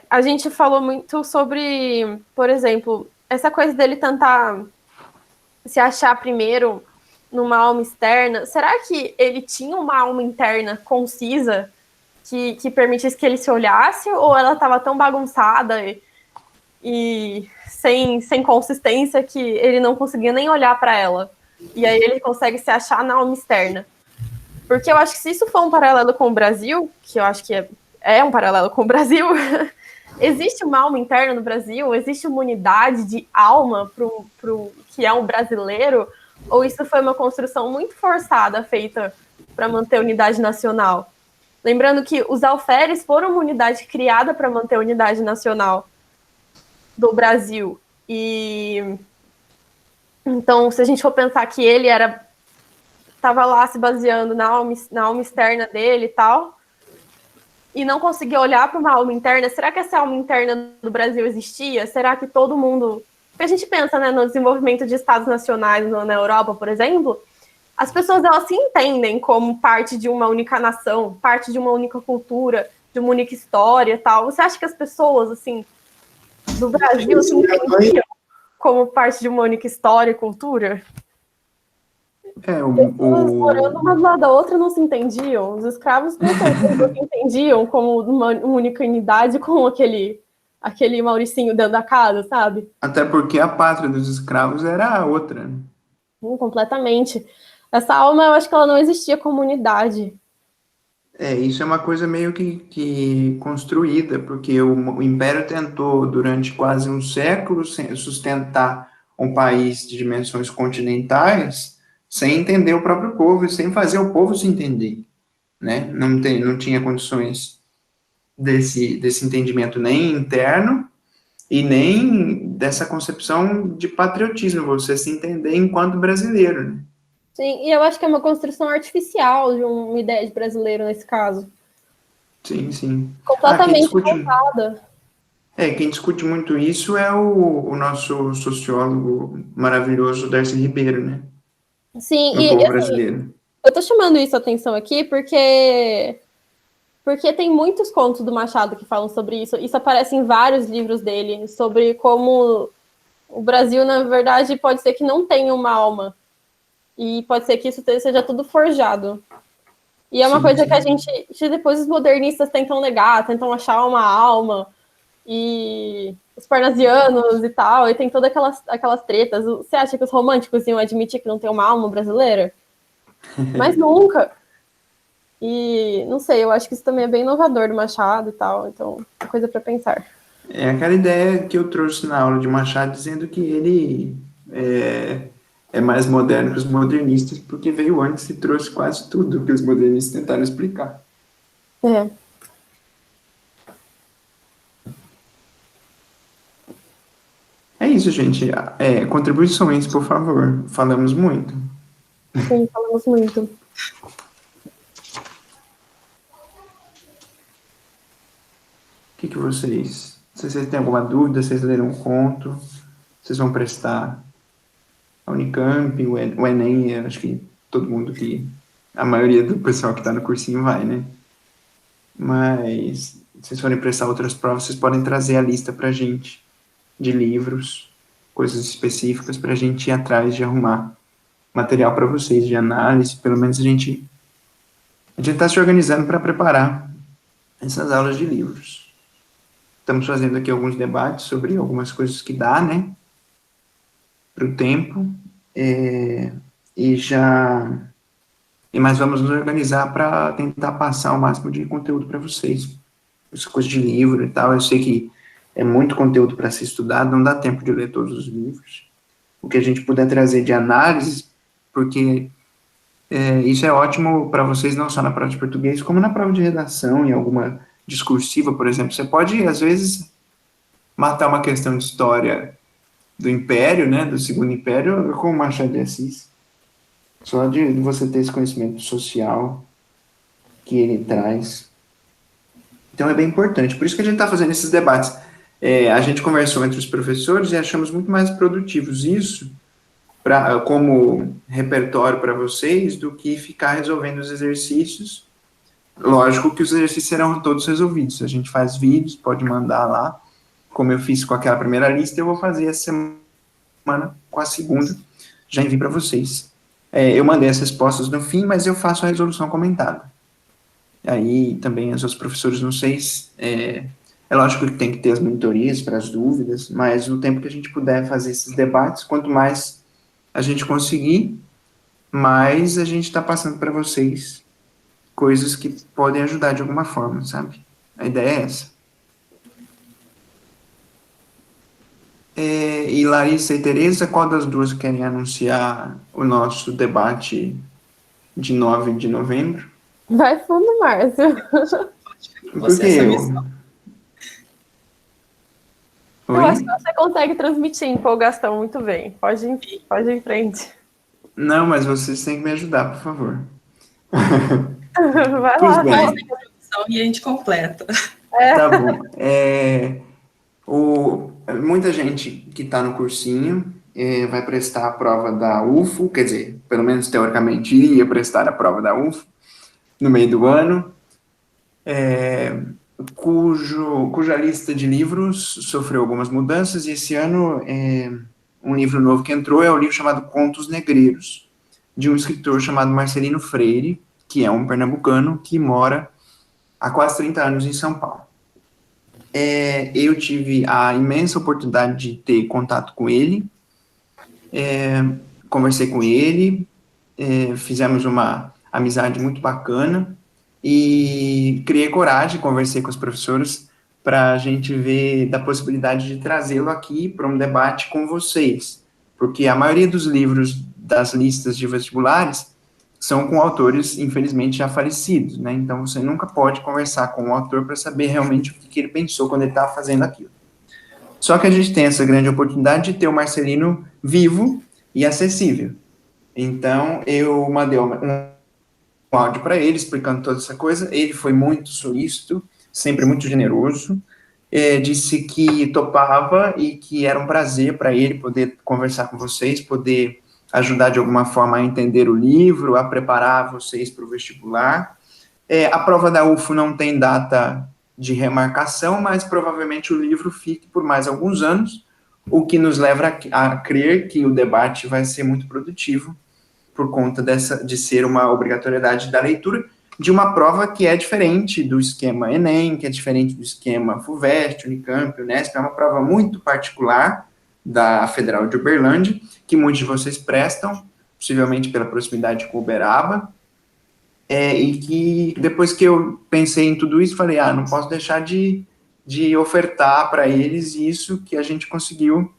a gente falou muito sobre, por exemplo, essa coisa dele tentar se achar primeiro numa alma externa, será que ele tinha uma alma interna concisa que permitisse que ele se olhasse, ou ela estava tão bagunçada e sem consistência que ele não conseguia nem olhar para ela? E aí ele consegue se achar na alma externa. Porque eu acho que se isso for um paralelo com o Brasil, que eu acho que é um paralelo com o Brasil, existe uma alma interna no Brasil? Existe uma unidade de alma pro que é um brasileiro? Ou isso foi uma construção muito forçada, feita para manter a unidade nacional? Lembrando que os alferes foram uma unidade criada para manter a unidade nacional do Brasil. E então, se a gente for pensar que ele estava lá se baseando na alma externa dele e tal, e não conseguia olhar para uma alma interna, será que essa alma interna do Brasil existia? Será que todo mundo... Porque a gente pensa, né, no desenvolvimento de estados nacionais na Europa, por exemplo, as pessoas, elas se entendem como parte de uma única nação, parte de uma única cultura, de uma única história e tal. Você acha que as pessoas, assim, do Brasil se entendiam como parte de uma única história e cultura? As pessoas morando uma do lado da outra não se entendiam. Os escravos não se entendiam como uma única unidade com aquele Mauricinho dentro da casa, sabe? Até porque a pátria dos escravos era a outra, né? Completamente. Essa alma, eu acho que ela não existia como unidade. Isso é uma coisa meio que construída, porque o Império tentou, durante quase um século, sustentar um país de dimensões continentais sem entender o próprio povo e sem fazer o povo se entender, né? Não tinha condições desse entendimento nem interno e nem dessa concepção de patriotismo, você se entender enquanto brasileiro, né? Sim, e eu acho que é uma construção artificial de uma ideia de brasileiro nesse caso. Sim, sim. Completamente montada. Quem discute muito isso é o nosso sociólogo maravilhoso Darcy Ribeiro, né? Sim, no povo brasileiro. Eu tô chamando isso a atenção aqui porque tem muitos contos do Machado que falam sobre isso. Isso aparece em vários livros dele, sobre como o Brasil, na verdade, pode ser que não tenha uma alma. E pode ser que isso seja tudo forjado. E é uma coisa que a gente, depois os modernistas tentam negar, tentam achar uma alma, e os parnasianos e tal, e tem todas aquelas tretas. Você acha que os românticos iam admitir que não tem uma alma brasileira? Mas nunca. E, não sei, eu acho que isso também é bem inovador do Machado e tal, então, é coisa para pensar. É aquela ideia que eu trouxe na aula de Machado, dizendo que ele é mais moderno que os modernistas, porque veio antes e trouxe quase tudo que os modernistas tentaram explicar. É isso, gente. Contribuições, por favor. Falamos muito. Sim, falamos muito. O que vocês... Se vocês têm alguma dúvida, vocês leram um conto, vocês vão prestar a Unicamp, o Enem, eu acho que todo mundo a maioria do pessoal que está no cursinho vai, né? Mas, se vocês forem prestar outras provas, vocês podem trazer a lista pra gente de livros, coisas específicas para a gente ir atrás de arrumar material para vocês, de análise, pelo menos a gente está se organizando para preparar essas aulas de livros. Estamos fazendo aqui alguns debates sobre algumas coisas que dá, né, para o tempo, mas vamos nos organizar para tentar passar o máximo de conteúdo para vocês. Essas coisas de livro e tal, eu sei que é muito conteúdo para ser estudado, não dá tempo de ler todos os livros. O que a gente puder trazer de análise, porque isso é ótimo para vocês, não só na prova de português, como na prova de redação, em alguma discursiva, por exemplo. Você pode, às vezes, matar uma questão de história do Império, né, do Segundo Império, com o Machado de Assis. Só de você ter esse conhecimento social que ele traz. Então, é bem importante. Por isso que a gente está fazendo esses debates. A gente conversou entre os professores e achamos muito mais produtivos isso como repertório para vocês do que ficar resolvendo os exercícios. Lógico que os exercícios serão todos resolvidos. A gente faz vídeos, pode mandar lá. Como eu fiz com aquela primeira lista, eu vou fazer essa semana com a segunda. Já envio para vocês. Eu mandei as respostas no fim, mas eu faço a resolução comentada. Aí também os outros professores, não sei se... É lógico que tem que ter as monitorias para as dúvidas, mas no tempo que a gente puder fazer esses debates, quanto mais a gente conseguir, mais a gente está passando para vocês coisas que podem ajudar de alguma forma, sabe? A ideia é essa. E Larissa e Tereza, qual das duas querem anunciar o nosso debate de 9 de novembro? Vai fundo, Márcio. Por que eu? Eu acho Oi? que você consegue transmitir empolgação muito bem. Pode ir em frente. Não, mas vocês têm que me ajudar, por favor. Vai Pois lá. bem. Faz a introdução e a gente completa. Tá bom. Muita gente que está no cursinho vai prestar a prova da UFO, quer dizer, pelo menos teoricamente iria prestar a prova da UFO no meio do ano, cuja lista de livros sofreu algumas mudanças, e esse ano um livro novo que entrou é o livro chamado Contos Negreiros, de um escritor chamado Marcelino Freire, que é um pernambucano que mora há quase 30 anos em São Paulo. Eu tive a imensa oportunidade de ter contato com ele, conversei com ele, fizemos uma amizade muito bacana e criei coragem, conversei com os professores para a gente ver da possibilidade de trazê-lo aqui para um debate com vocês, porque a maioria dos livros das listas de vestibulares são com autores, infelizmente, já falecidos, né? Então, você nunca pode conversar com o autor para saber realmente o que ele pensou quando ele estava fazendo aquilo. Só que a gente tem essa grande oportunidade de ter o Marcelino vivo e acessível. Então, eu mandei um áudio para ele, explicando toda essa coisa. Ele foi muito solícito, sempre muito generoso, disse que topava e que era um prazer para ele poder conversar com vocês, poder ajudar de alguma forma a entender o livro, a preparar vocês para o vestibular. A prova da UFO não tem data de remarcação, mas provavelmente o livro fique por mais alguns anos, o que nos leva a crer que o debate vai ser muito produtivo, por conta de ser uma obrigatoriedade da leitura, de uma prova que é diferente do esquema Enem, que é diferente do esquema FUVEST, Unicamp, Unesp, é uma prova muito particular da Federal de Uberlândia, que muitos de vocês prestam, possivelmente pela proximidade com Uberaba, e que depois que eu pensei em tudo isso, falei, não posso deixar de ofertar para eles isso que a gente conseguiu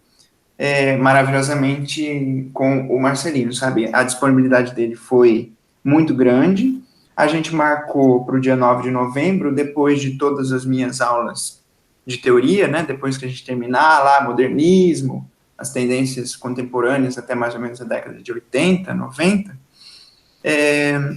maravilhosamente com o Marcelino, sabe? A disponibilidade dele foi muito grande. A gente marcou para o dia 9 de novembro, depois de todas as minhas aulas de teoria, né? Depois que a gente terminar lá, modernismo, as tendências contemporâneas até mais ou menos a década de 80, 90.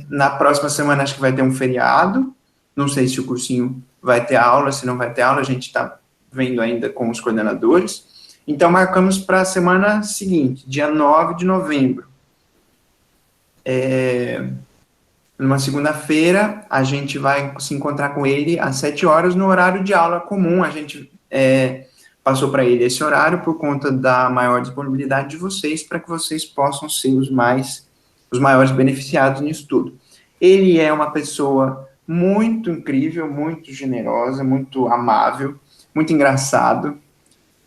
Na próxima semana acho que vai ter um feriado. Não sei se o cursinho vai ter aula, se não vai ter aula, a gente está vendo ainda com os coordenadores. Então, marcamos para a semana seguinte, dia 9 de novembro. Numa segunda-feira, a gente vai se encontrar com ele às 7 horas no horário de aula comum. A gente passou para ele esse horário por conta da maior disponibilidade de vocês, para que vocês possam ser os maiores beneficiados nisso tudo. Ele é uma pessoa muito incrível, muito generosa, muito amável, muito engraçado.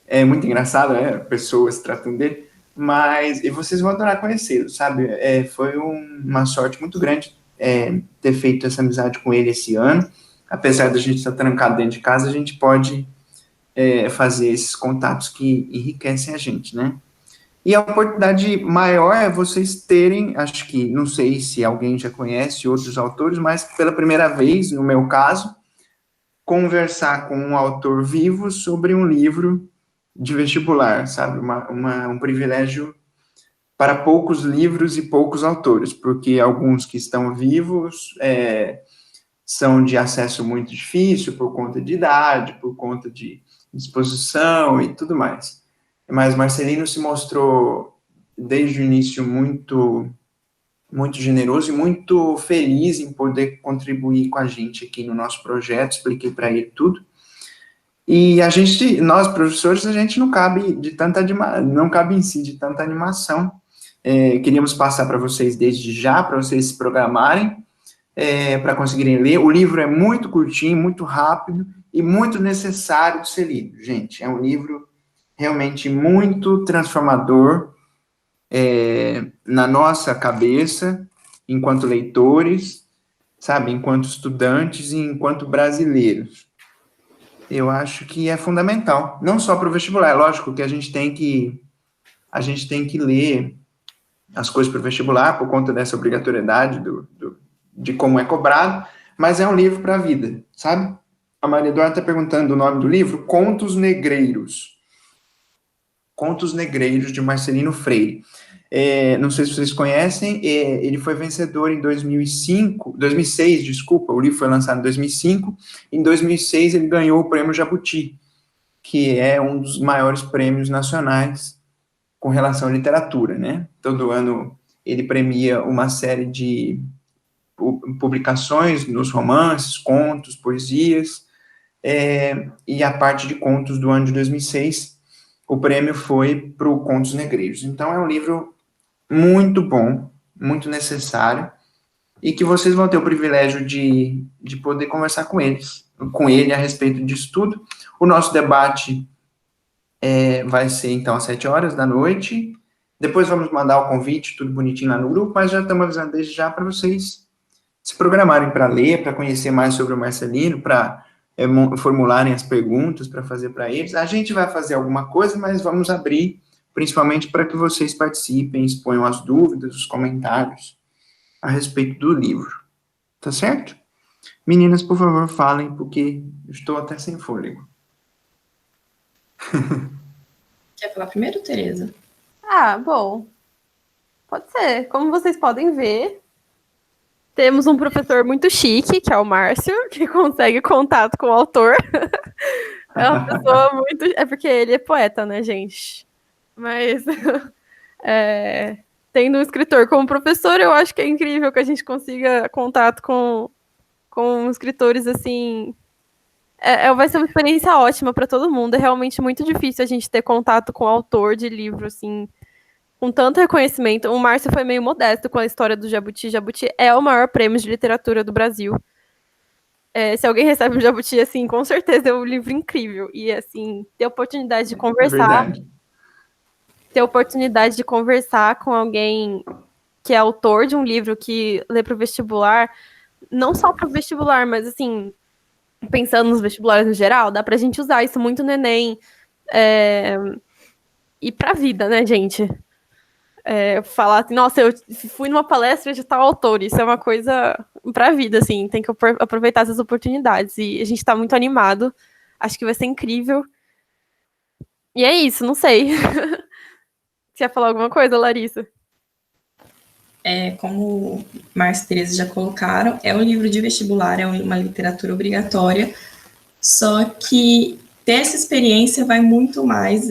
É muito engraçado, pessoas tratando dele, mas e vocês vão adorar conhecê-lo, sabe? Foi uma sorte muito grande ter feito essa amizade com ele esse ano. Apesar da gente estar trancado dentro de casa, a gente pode fazer esses contatos que enriquecem a gente, né? E a oportunidade maior é vocês terem, acho que, não sei se alguém já conhece outros autores, mas pela primeira vez, no meu caso, conversar com um autor vivo sobre um livro de vestibular, sabe? Um privilégio para poucos livros e poucos autores, porque alguns que estão vivos são de acesso muito difícil, por conta de idade, por conta de disposição e tudo mais. Mas Marcelino se mostrou, desde o início, muito, muito generoso e muito feliz em poder contribuir com a gente aqui no nosso projeto, expliquei para ele tudo. E nós professores, a gente não cabe em si de tanta animação, Queríamos passar para vocês desde já, para vocês se programarem, para conseguirem ler. O livro é muito curtinho, muito rápido e muito necessário de ser lido, gente. É um livro realmente muito transformador na nossa cabeça, enquanto leitores, sabe, enquanto estudantes e enquanto brasileiros. Eu acho que é fundamental, não só para o vestibular. É lógico que a gente tem que ler as coisas para o vestibular por conta dessa obrigatoriedade de como é cobrado, mas é um livro para a vida, sabe? A Maria Eduarda está perguntando o nome do livro, Contos Negreiros. Contos Negreiros, de Marcelino Freire. Não sei se vocês conhecem, ele foi vencedor em 2006, desculpa, o livro foi lançado em 2005, em 2006 ele ganhou o Prêmio Jabuti, que é um dos maiores prêmios nacionais com relação à literatura, né? Todo ano ele premia uma série de publicações nos romances, contos, poesias, e a parte de contos do ano de 2006, o prêmio foi para o Contos Negreiros. Então, é um livro muito bom, muito necessário, e que vocês vão ter o privilégio de poder conversar com ele a respeito disso tudo. O nosso debate vai ser, então, às 7 horas da noite. Depois vamos mandar o convite, tudo bonitinho lá no grupo, mas já estamos avisando desde já para vocês se programarem para ler, para conhecer mais sobre o Marcelino, para formularem as perguntas para fazer para eles. A gente vai fazer alguma coisa, mas vamos abrir principalmente para que vocês participem, exponham as dúvidas, os comentários a respeito do livro. Tá certo? Meninas, por favor, falem, porque eu estou até sem fôlego. Quer falar primeiro, Tereza? Bom, pode ser. Como vocês podem ver, temos um professor muito chique, que é o Márcio, que consegue contato com o autor. É uma pessoa muito... É porque ele é poeta, né, gente? Mas, tendo um escritor como professor, eu acho que é incrível que a gente consiga contato com escritores, assim... vai ser uma experiência ótima para todo mundo. É realmente muito difícil a gente ter contato com o autor de livro, assim, com tanto reconhecimento. O Márcio foi meio modesto com a história do Jabuti. Jabuti é o maior prêmio de literatura do Brasil. Se alguém recebe um Jabuti, assim, com certeza é um livro incrível. E, assim, ter a oportunidade de conversar... Ter a oportunidade de conversar com alguém que é autor de um livro que lê para o vestibular, não só para o vestibular, mas, assim, pensando nos vestibulares no geral, dá para a gente usar isso muito no Enem e para a vida, né, gente? Falar assim, nossa, eu fui numa palestra de tal autor, isso é uma coisa para a vida, assim, tem que aproveitar essas oportunidades, e a gente está muito animado, acho que vai ser incrível. E é isso, não sei. Você ia falar alguma coisa, Larissa? Como Márcio e Tereza já colocaram, é um livro de vestibular, é uma literatura obrigatória, só que ter essa experiência vai muito mais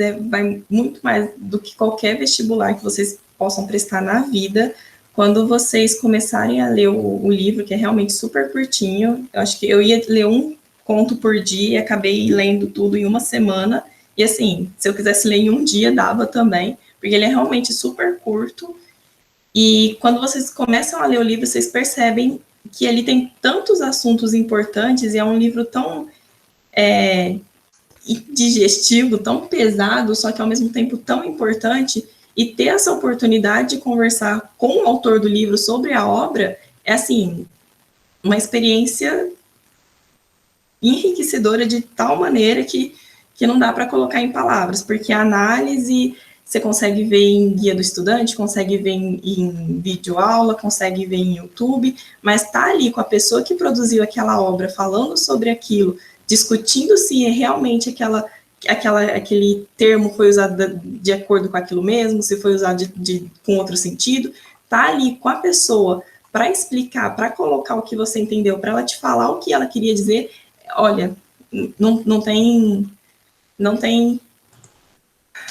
do que qualquer vestibular que vocês possam prestar na vida, quando vocês começarem a ler o livro, que é realmente super curtinho. Eu acho que eu ia ler um conto por dia e acabei lendo tudo em uma semana, e assim, se eu quisesse ler em um dia, dava também, porque ele é realmente super curto. E quando vocês começam a ler o livro, vocês percebem que ele tem tantos assuntos importantes e é um livro tão digestivo, tão pesado, só que ao mesmo tempo tão importante. E ter essa oportunidade de conversar com o autor do livro sobre a obra é, assim, uma experiência enriquecedora de tal maneira que não dá para colocar em palavras, porque a análise... Você consegue ver em guia do estudante, consegue ver em videoaula, consegue ver em YouTube, mas está ali com a pessoa que produziu aquela obra, falando sobre aquilo, discutindo se realmente aquele termo foi usado de acordo com aquilo mesmo, se foi usado com outro sentido. Está ali com a pessoa para explicar, para colocar o que você entendeu, para ela te falar o que ela queria dizer. Olha, não tem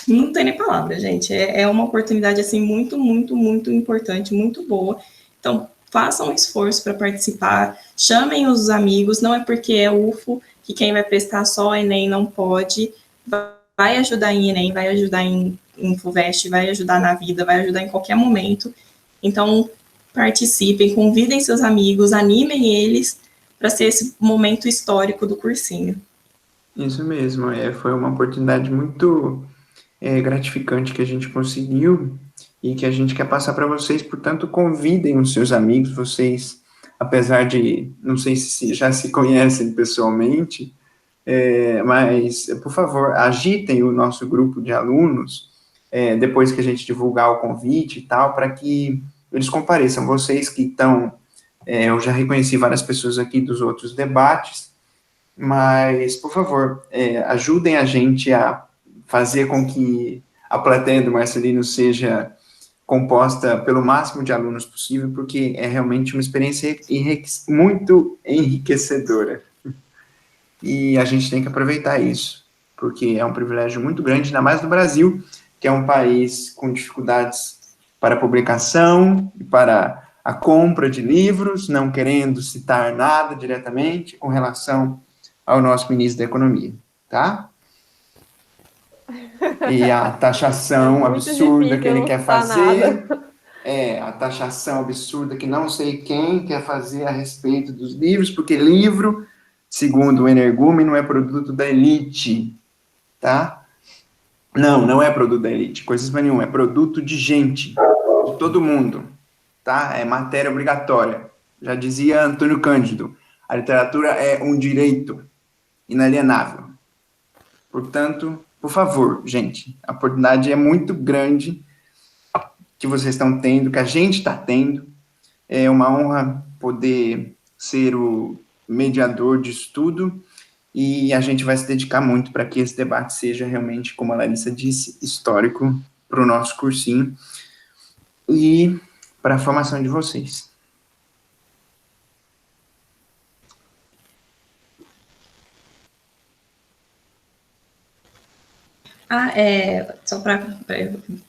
nem palavra, gente. É uma oportunidade, assim, muito, muito, muito importante, muito boa. Então, façam um esforço para participar, chamem os amigos, não é porque é UFO que quem vai prestar só o Enem não pode. vai ajudar em Enem, vai ajudar em FUVEST, vai ajudar na vida, vai ajudar em qualquer momento. Então, participem, convidem seus amigos, animem eles para ser esse momento histórico do cursinho. Isso mesmo, foi uma oportunidade muito gratificante que a gente conseguiu e que a gente quer passar para vocês, portanto, convidem os seus amigos, vocês, apesar de, não sei se já se conhecem pessoalmente, mas, por favor, agitem o nosso grupo de alunos, depois que a gente divulgar o convite e tal, para que eles compareçam. Vocês que estão, eu já reconheci várias pessoas aqui dos outros debates, mas, por favor, ajudem a gente a fazer com que a plateia do Marcelino seja composta pelo máximo de alunos possível, porque é realmente uma experiência muito enriquecedora. E a gente tem que aproveitar isso, porque é um privilégio muito grande, ainda mais no Brasil, que é um país com dificuldades para publicação e para a compra de livros, não querendo citar nada diretamente com relação ao nosso ministro da Economia, tá? E a taxação absurda que ele quer fazer, a taxação absurda que não sei quem quer fazer a respeito dos livros, porque livro, segundo o Energumen, não é produto da elite, tá? Não é produto da elite, coisas nenhuma, é produto de gente, de todo mundo, tá? É matéria obrigatória. Já dizia Antônio Cândido, a literatura é um direito inalienável. Portanto, por favor, gente, a oportunidade é muito grande que vocês estão tendo, que a gente está tendo. É uma honra poder ser o mediador disso tudo e a gente vai se dedicar muito para que esse debate seja realmente, como a Larissa disse, histórico para o nosso cursinho e para a formação de vocês. Só para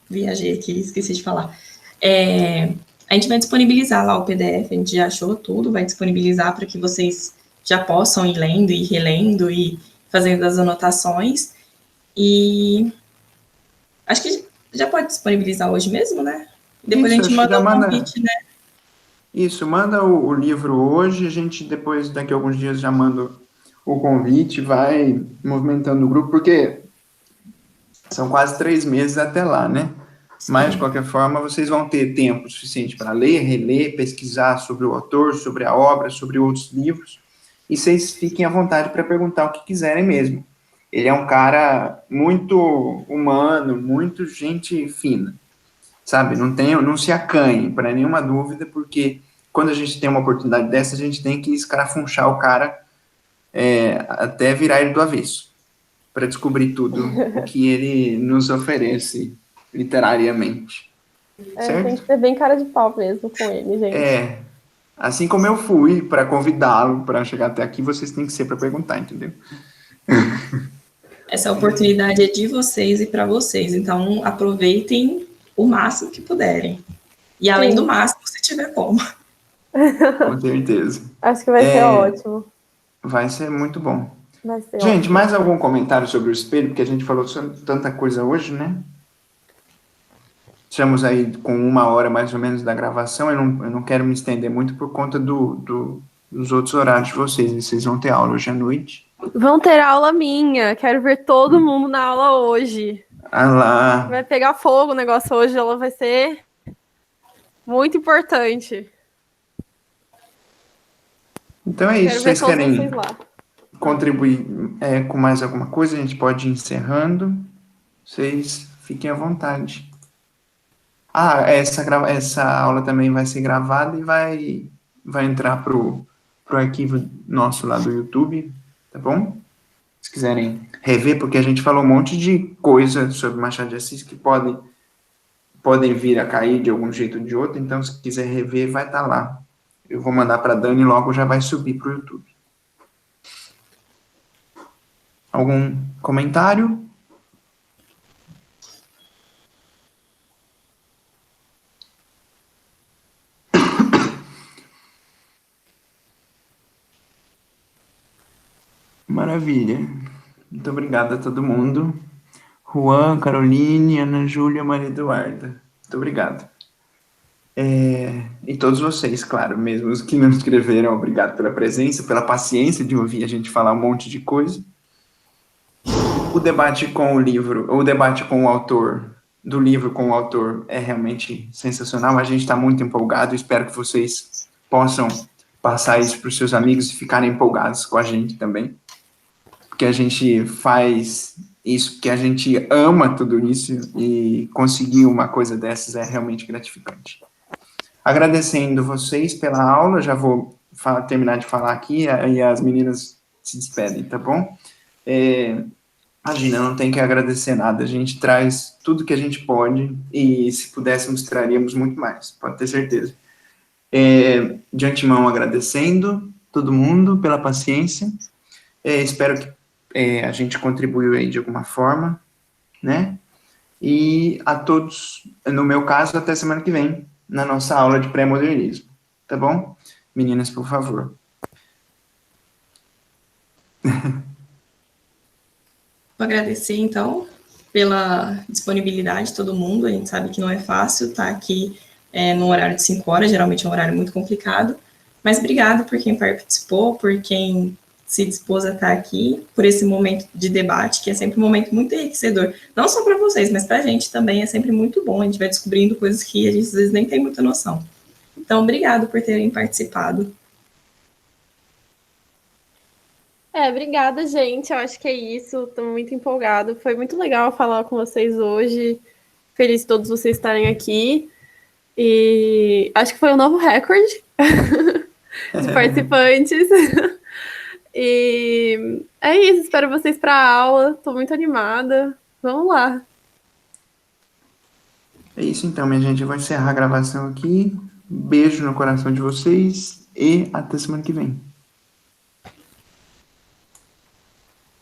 viajar aqui, esqueci de falar. A gente vai disponibilizar lá o PDF, a gente já achou tudo, vai disponibilizar para que vocês já possam ir lendo e relendo e fazendo as anotações. E acho que já pode disponibilizar hoje mesmo, né? Depois Isso, a gente manda o convite, né? Isso, manda o livro hoje, a gente depois, daqui a alguns dias, já manda o convite, vai movimentando o grupo, porque são quase 3 meses até lá, né? Sim. Mas, de qualquer forma, vocês vão ter tempo suficiente para ler, reler, pesquisar sobre o autor, sobre a obra, sobre outros livros, e vocês fiquem à vontade para perguntar o que quiserem mesmo. Ele é um cara muito humano, muito gente fina, sabe? Não se acanhe para nenhuma dúvida, porque quando a gente tem uma oportunidade dessa, a gente tem que escarafunchar o cara até virar ele do avesso, para descobrir tudo o que ele nos oferece literariamente. Certo? Tem que ser bem cara de pau mesmo com ele, gente. Assim como eu fui para convidá-lo para chegar até aqui, vocês têm que ser para perguntar, entendeu? Essa oportunidade é de vocês e para vocês, então aproveitem o máximo que puderem. E além do máximo, se tiver como. Com certeza. Acho que vai ser ótimo. Vai ser muito bom. Vai ser gente, ótimo. Mais algum comentário sobre o espelho? Porque a gente falou sobre tanta coisa hoje, né? Estamos aí com 1 hora mais ou menos da gravação. Eu não quero me estender muito por conta dos outros horários de vocês. Vocês vão ter aula hoje à noite. Vão ter aula minha. Quero ver todo mundo na aula hoje. Ah lá. Vai pegar fogo o negócio hoje. Ela vai ser muito importante. Então é isso. Vocês querem contribuir com mais alguma coisa? A gente pode ir encerrando. Vocês fiquem à vontade. Essa aula também vai ser gravada e vai entrar pro arquivo nosso lá do YouTube, tá bom? Se quiserem rever, porque a gente falou um monte de coisa sobre Machado de Assis que podem vir a cair de algum jeito ou de outro, então se quiser rever, vai estar lá. Eu vou mandar para a Dani e logo já vai subir pro YouTube. Algum comentário? Maravilha. Muito obrigado a todo mundo. Juan, Caroline, Ana Júlia, Maria Eduarda. Muito obrigado. E todos vocês, claro, mesmo os que não escreveram, obrigado pela presença, pela paciência de ouvir a gente falar um monte de coisa. O debate com o livro, ou o debate com o autor, do livro com o autor, é realmente sensacional. A gente está muito empolgado, espero que vocês possam passar isso para os seus amigos e ficarem empolgados com a gente também. Porque a gente faz isso, porque a gente ama tudo isso, e conseguir uma coisa dessas é realmente gratificante. Agradecendo vocês pela aula, já vou terminar de falar aqui, e as meninas se despedem, tá bom? Imagina, não tem que agradecer nada, a gente traz tudo que a gente pode, e se pudéssemos, traríamos muito mais, pode ter certeza. De antemão, agradecendo todo mundo pela paciência, espero que a gente contribuiu aí de alguma forma, né? E a todos, no meu caso, até semana que vem, na nossa aula de pré-modernismo, tá bom? Meninas, por favor. Vou agradecer, então, pela disponibilidade de todo mundo. A gente sabe que não é fácil estar aqui no horário de 5 horas, geralmente é um horário muito complicado, mas obrigado por quem participou, por quem se dispôs a estar aqui, por esse momento de debate, que é sempre um momento muito enriquecedor, não só para vocês, mas para a gente também é sempre muito bom, a gente vai descobrindo coisas que a gente às vezes nem tem muita noção. Então, obrigado por terem participado. Obrigada, gente. Eu acho que é isso. Estou muito empolgado. Foi muito legal falar com vocês hoje. Feliz de todos vocês estarem aqui. E acho que foi um novo recorde de participantes. E é isso. Espero vocês para a aula. Estou muito animada. Vamos lá. É isso então, minha gente. Eu vou encerrar a gravação aqui. Beijo no coração de vocês e até semana que vem.